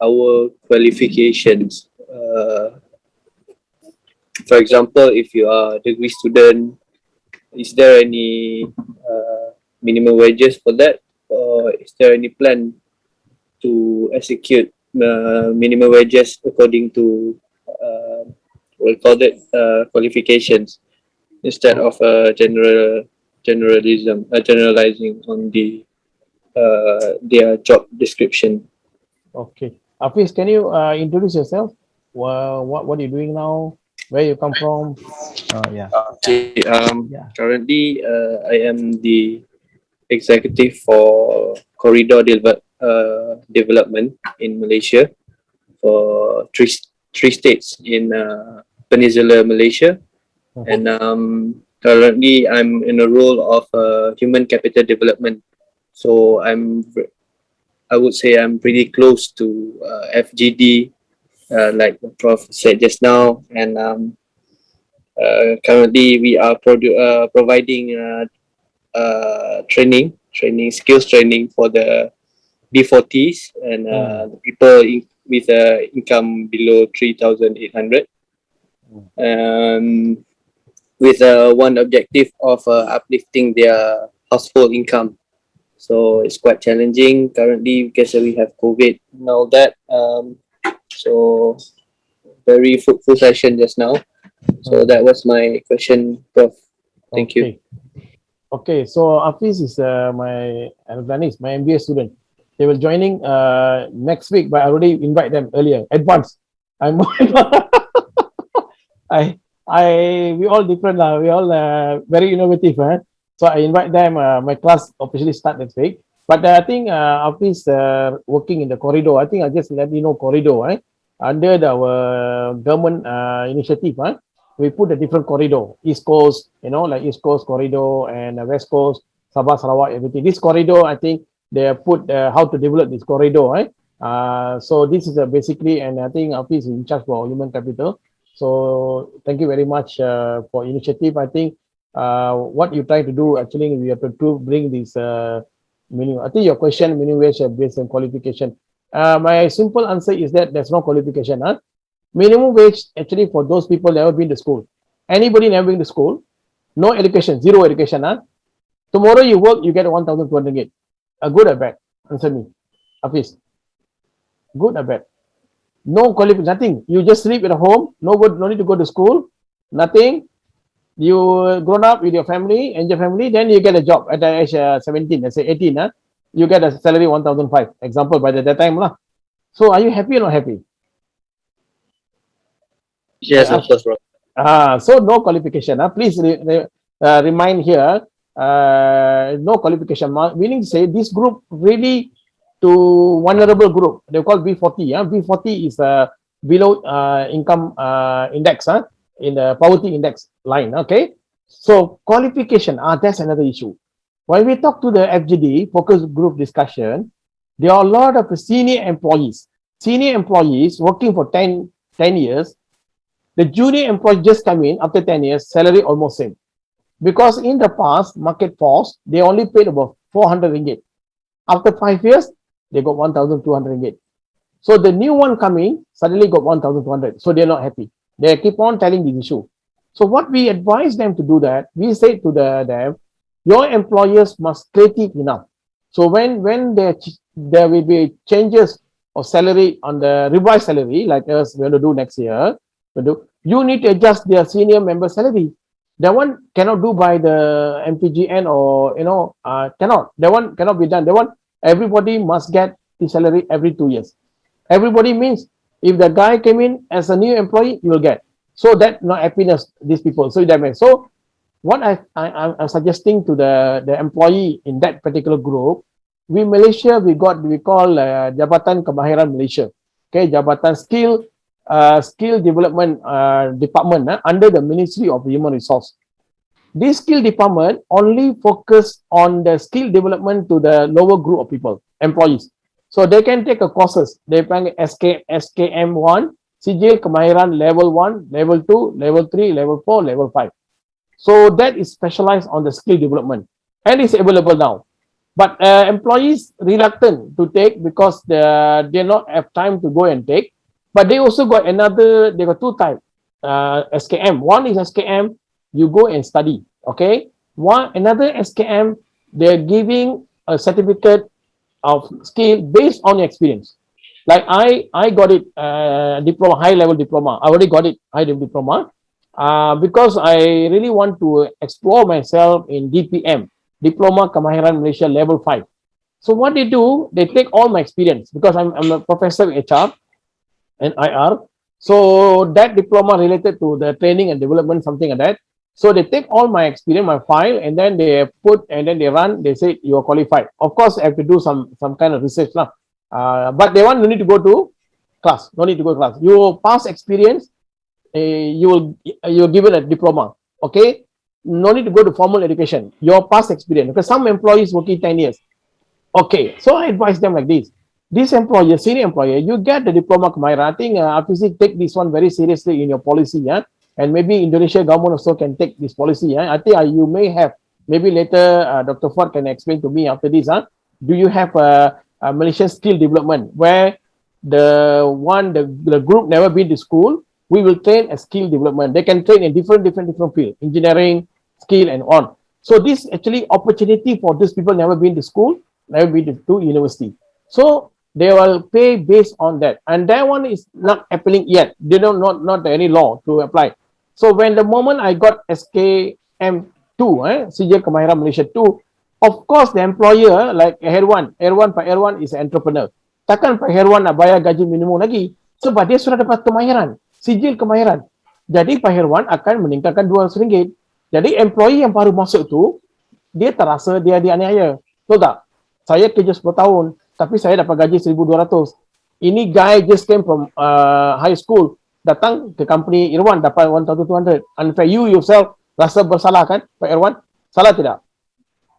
our qualifications? For example, if you are a degree student, is there any minimum wages for that, or is there any plan to execute minimum wages according to we'll call it qualifications instead of generalizing on their job description. Okay. Hafiz, can you introduce yourself? What are you doing now? Where you come from? Yeah. Okay, Yeah. currently I am the executive for corridor development in Malaysia for three states in Peninsular Malaysia, and currently I'm in a role of human capital development. So I would say I'm pretty close to FGD, like the Prof said just now, and currently we are providing skills training for the B40s and the people with income below 3,800, with one objective of uplifting their household income. So it's quite challenging currently because we have COVID and all that. So very fruitful session just now. So that was my question, Prof. Thank you. Okay, so Hafiz is my MBA student. They will joining next week, but I already invite them earlier, advance. I'm we all different lah. We all very innovative, huh? So I invite them. My class officially start next week. But I think Hafiz working in the corridor. I think I just let you know corridor, under our government initiative, we put a different corridor, East Coast, like East Coast corridor and West Coast, Sabah, Sarawak, everything. This corridor, I think they have put how to develop this corridor, right? So this is basically, and I think Hafiz is in charge for human capital. So thank you very much for initiative. I think what you try to do, actually, we have to bring this minimum. I think your question, minimum wage based on qualification. My simple answer is that there's no qualification. Minimum wage, actually, for those people never been to school. Anybody never been to school, no education, zero education. Tomorrow you work, you get 1,200 ringgit. Good or bad? Answer me. Hafiz. Good or bad? No qualification, nothing. You just sleep at home, no need to go to school, nothing. You grown up with your family and your family, then you get a job at the age 17, let's say 18, you get a salary 1,500, example, by that time. So are you happy or not happy? Yes, of course, bro. So no qualification. Please remind here, no qualification, meaning to say this group really to vulnerable group. They call B40. B40 is below income index, in the poverty index line. Okay. So qualification, that's another issue. When we talk to the FGD, focus group discussion, there are a lot of senior employees working for 10 years. The junior employees just come in after 10 years, salary almost same. Because in the past, market force, they only paid about 400 ringgit. After 5 years, they got 1,200 ringgit. So the new one coming suddenly got 1,200. So they're not happy. They keep on telling the issue. So what we advise them to do that, we say to them, your employers must creative enough. So when there will be changes of salary on the revised salary, like us we're going to do next year, you need to adjust their senior member salary. That one cannot do by the MPGN or cannot. That one cannot be done. That one everybody must get the salary every 2 years. Everybody means if the guy came in as a new employee, you will get. So that not happiness these people. So that means so. What I'm suggesting to the employee in that particular group, we Malaysia we call Jabatan Kemahiran Malaysia, okay, Jabatan Skill Development Department under the Ministry of Human Resource. This skill department only focus on the skill development to the lower group of people, employees. So they can take a courses. They panggil SKM1, Sijil Kemahiran level 1, level 2, level 3, level 4, level 5. So that is specialized on the skill development and is available now. But employees reluctant to take because they not have time to go and take. But they also got another, they got two types, SKM. One is SKM, you go and study, okay? Another SKM, they're giving a certificate of skill based on your experience. Like I got it, diploma, high level diploma. I already got it, high level diploma, because I really want to explore myself in DPM, Diploma Kemahiran Malaysia level 5. So what they do, they take all my experience because I'm a professor in HR and IR. So that diploma related to the training and development, something like that. So they take all my experience, my file, and then they put, and then they run, they say you are qualified. Of course, I have to do some kind of research now. But they want no need to go to class, no need to go to class. You pass experience, you're given a diploma, okay? No need to go to formal education, your past experience, because some employees working 10 years. Okay, so I advise them like this employer, senior employer, you get the diploma Kemahiran. I think RPC take this one very seriously in your policy, yeah? And maybe Indonesia government also can take this policy, yeah? I think you may have, maybe later Dr. Ford can explain to me after this, do you have a Malaysian skill development where the group never been to school, we will train a skill development. They can train in different field, engineering, skill, and on. So this actually opportunity for these people never been to school, never been to university. So they will pay based on that. And that one is not happening yet. They don't not any law to apply. So when the moment I got SKM2, Sijil Kemahiran Malaysia 2, of course the employer like Pak Herwan is an entrepreneur. Takkan Pak Herwan nak bayar gaji minimum lagi sebab dia sudah dapat kemahiran, sijil kemahiran. Jadi Pak Herwan akan meningkatkan RM200. Jadi employee yang baru masuk tu, dia terasa dia dianiaya. Betul tak? Saya kerja 10 tahun, tapi saya dapat gaji 1,200. Ini guy just came from high school, datang ke company Irwan dapat 1,200. Unfair. You yourself rasa bersalah kan Pak Irwan? Salah tidak?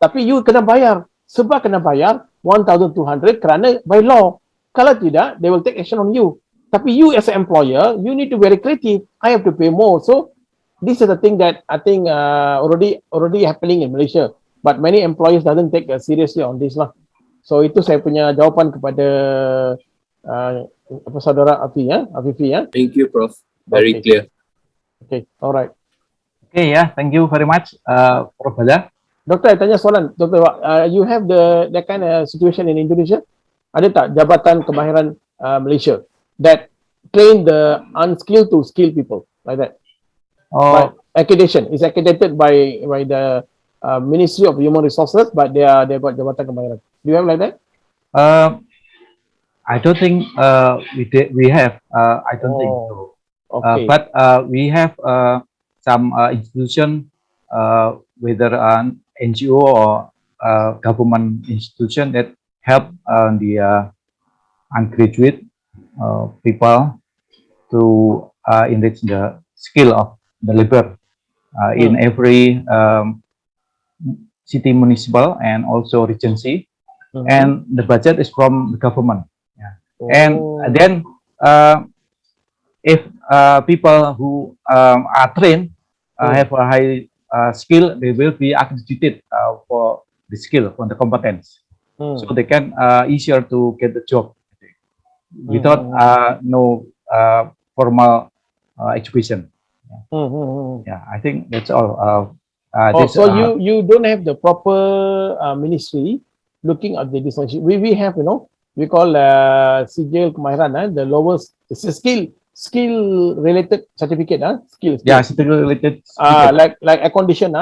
Tapi you kena bayar. Sebab kena bayar 1,200 kerana by law. Kalau tidak, they will take action on you. Tapi you as an employer, you need to be very creative. I have to pay more. So this is the thing that I think already happening in Malaysia. But many employers doesn't take seriously on this lah. So itu saya punya jawapan kepada saudara Afifi ya. Thank you, Prof. Very clear. Okay, alright. Okay, yeah, thank you very much, Prof. Bala. Doktor, tanya soalan. Doktor, you have that kind of situation in Indonesia? Ada tak Jabatan Kemahiran Malaysia that train the unskilled to skilled people like that? But accreditation is accredited by the Ministry of Human Resources, but they got Jabatan Kemahiran. Do you have like that? I don't think we have. I don't think so. Okay. But we have some institution, whether an NGO or government institution that help the ungraduate people to enrich the skill of the labor in every city, municipal, and also regency. And the budget is from the government. Yeah. And then if people who are trained have a high skill, they will be accredited for the skill, for the competence. So they can easier to get the job without no formal education. Yeah, I think that's all. So you don't have the proper ministry looking at the distinction. We have, we call Sijil Kemahiran, the lowest, it's a skill related certificate, skill. Yeah, skill related. Like air condition,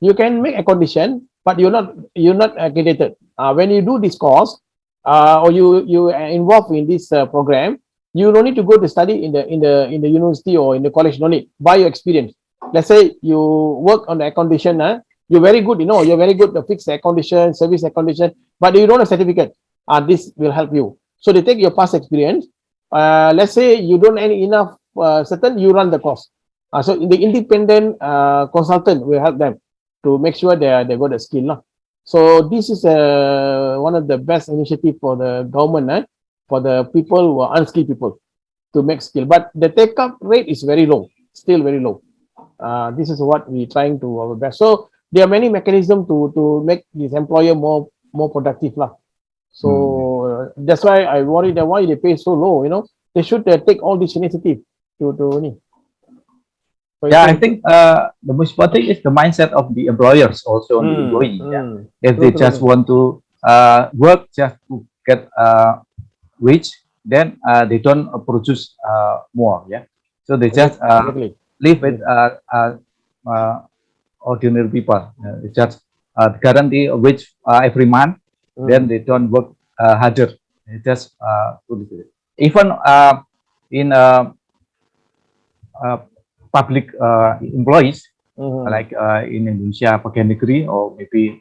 you can make air condition, but you're not accredited. When you do this course, or you are involved in this program, you don't need to go to study in the university or in the college. No need. By your experience. Let's say you work on the air condition, you're very good. You're very good to fix air condition, service air condition, but you don't have a certificate. This will help you. So they take your past experience. Let's say you don't have enough certain, you run the course. So the independent consultant will help them to make sure they got the skill. So this is one of the best initiative for the government, for the people who are unskilled people to make skill. But the take up rate is very low, still very low. This is what we trying to our best. So there are many mechanisms to make this employer more productive lah. So that's why I worry that why they pay so low. You know, they should take all this initiative to ni. So Yeah, I think the most important thing is the mindset of the employers also on the employee. If they just want to work just to get wage, then they don't produce more. Yeah, so they just live with ordinary people. They just guarantee a wage every month. Then they don't work harder. They just even in public employees like in Indonesia pegawai negeri or maybe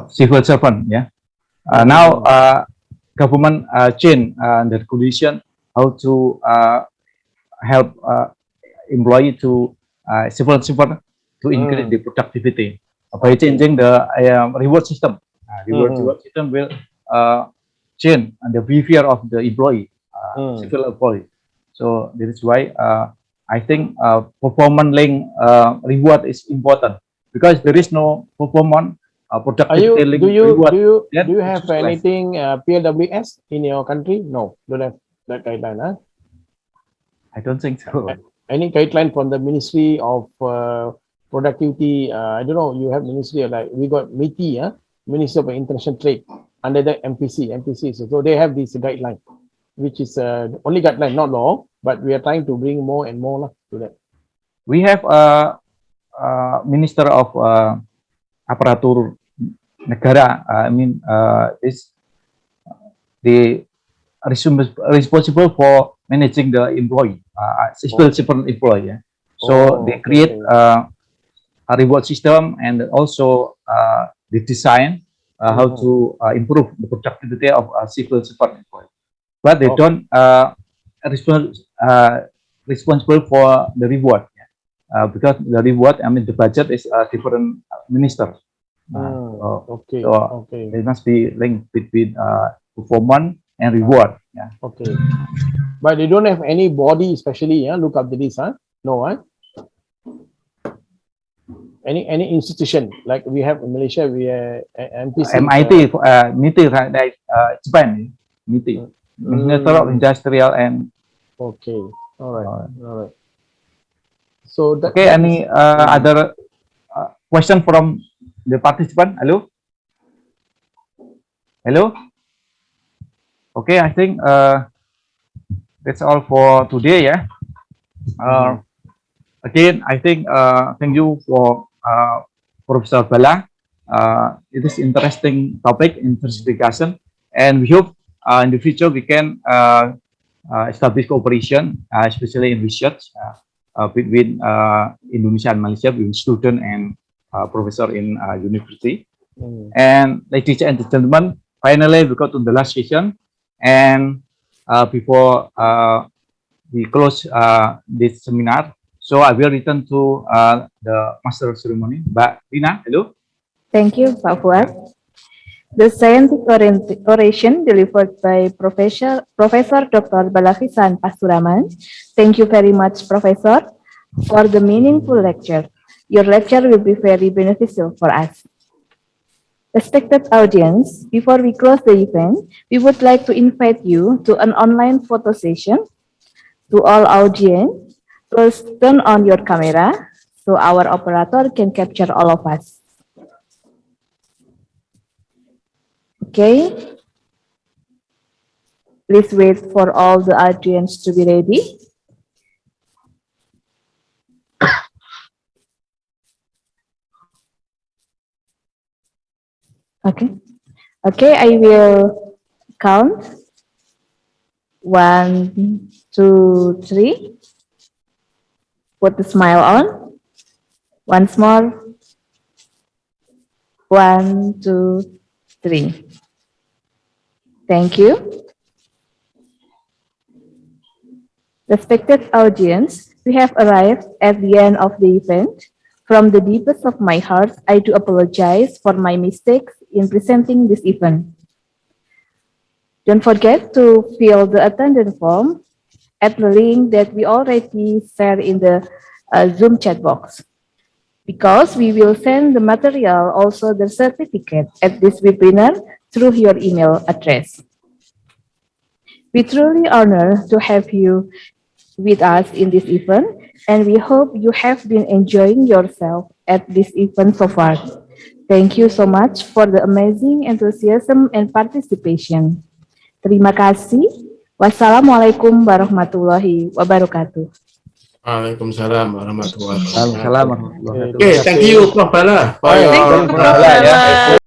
civil servant. Yeah. Now government change the regulation how to help employee to civil servant to increase the productivity by changing the reward system. Reward system will change the behavior of the employee, civil employee. So this is why I think performance link reward is important, because there is no performance productivity link reward. Do you have anything PLWS in your country? No, don't have that guideline. Huh? I don't think so. Any guideline from the Ministry of Productivity? I don't know. You have ministry like we got MITI, Ministry of International Trade, under the MPC. So they have this guideline, which is only guideline, not law, but we are trying to bring more and more to that. We have a Minister of Aparatur Negara. I mean, is the responsible for managing the employee, civil servant employee. Yeah? So they create a reward system and also the design how to improve the productivity of civil servant employee. But they don't responsible for the reward, because the reward, I mean, the budget is a different minister. So there must be link between performance and reward. Yeah. Okay. But they don't have any body, especially look up to this, huh? No, huh? Any institution like we have in Malaysia, we MPC, MIT, MIT, like Japan, MIT. Minister of Industrial and all right. So that, okay, any other question from the participant? Hello. Okay, I think that's all for today. Yeah. Again, I think thank you for Professor Bala. It is interesting topic, interesting discussion, and we hope in the future we can establish cooperation, especially in research between Indonesia and Malaysia, between student and professor in university. And ladies and gentlemen, finally we got to the last session, and before we close this seminar, so I will return to the master of ceremony. Mbak Rina, hello. Thank you, Pak Fuad. The scientific oration delivered by Professor Dr. Balakrishan Parasuraman. Thank you very much, Professor, for the meaningful lecture. Your lecture will be very beneficial for us. Respected audience, before we close the event, we would like to invite you to an online photo session. To all audience, please turn on your camera so our operator can capture all of us. Okay, please wait for all the audience to be ready. Okay, I will count. 1, 2, 3. Put the smile on. Once more. 1, 2, 3. Thank you. Respected audience, we have arrived at the end of the event. From the deepest of my heart, I do apologize for my mistakes in presenting this event. Don't forget to fill the attendance form at the link that we already shared in the Zoom chat box, because we will send the material, also the certificate at this webinar through your email address. We truly honored to have you with us in this event, and we hope you have been enjoying yourself at this event so far. Thank you so much for the amazing enthusiasm and participation. Terima kasih. Wassalamualaikum warahmatullahi wabarakatuh. Waalaikumsalam warahmatullahi wabarakatuh. Waalaikumsalam warahmatullahi wabarakatuh. Okay, thank you, Prof. Bala, for your Thank you, Prof. Bala, yeah.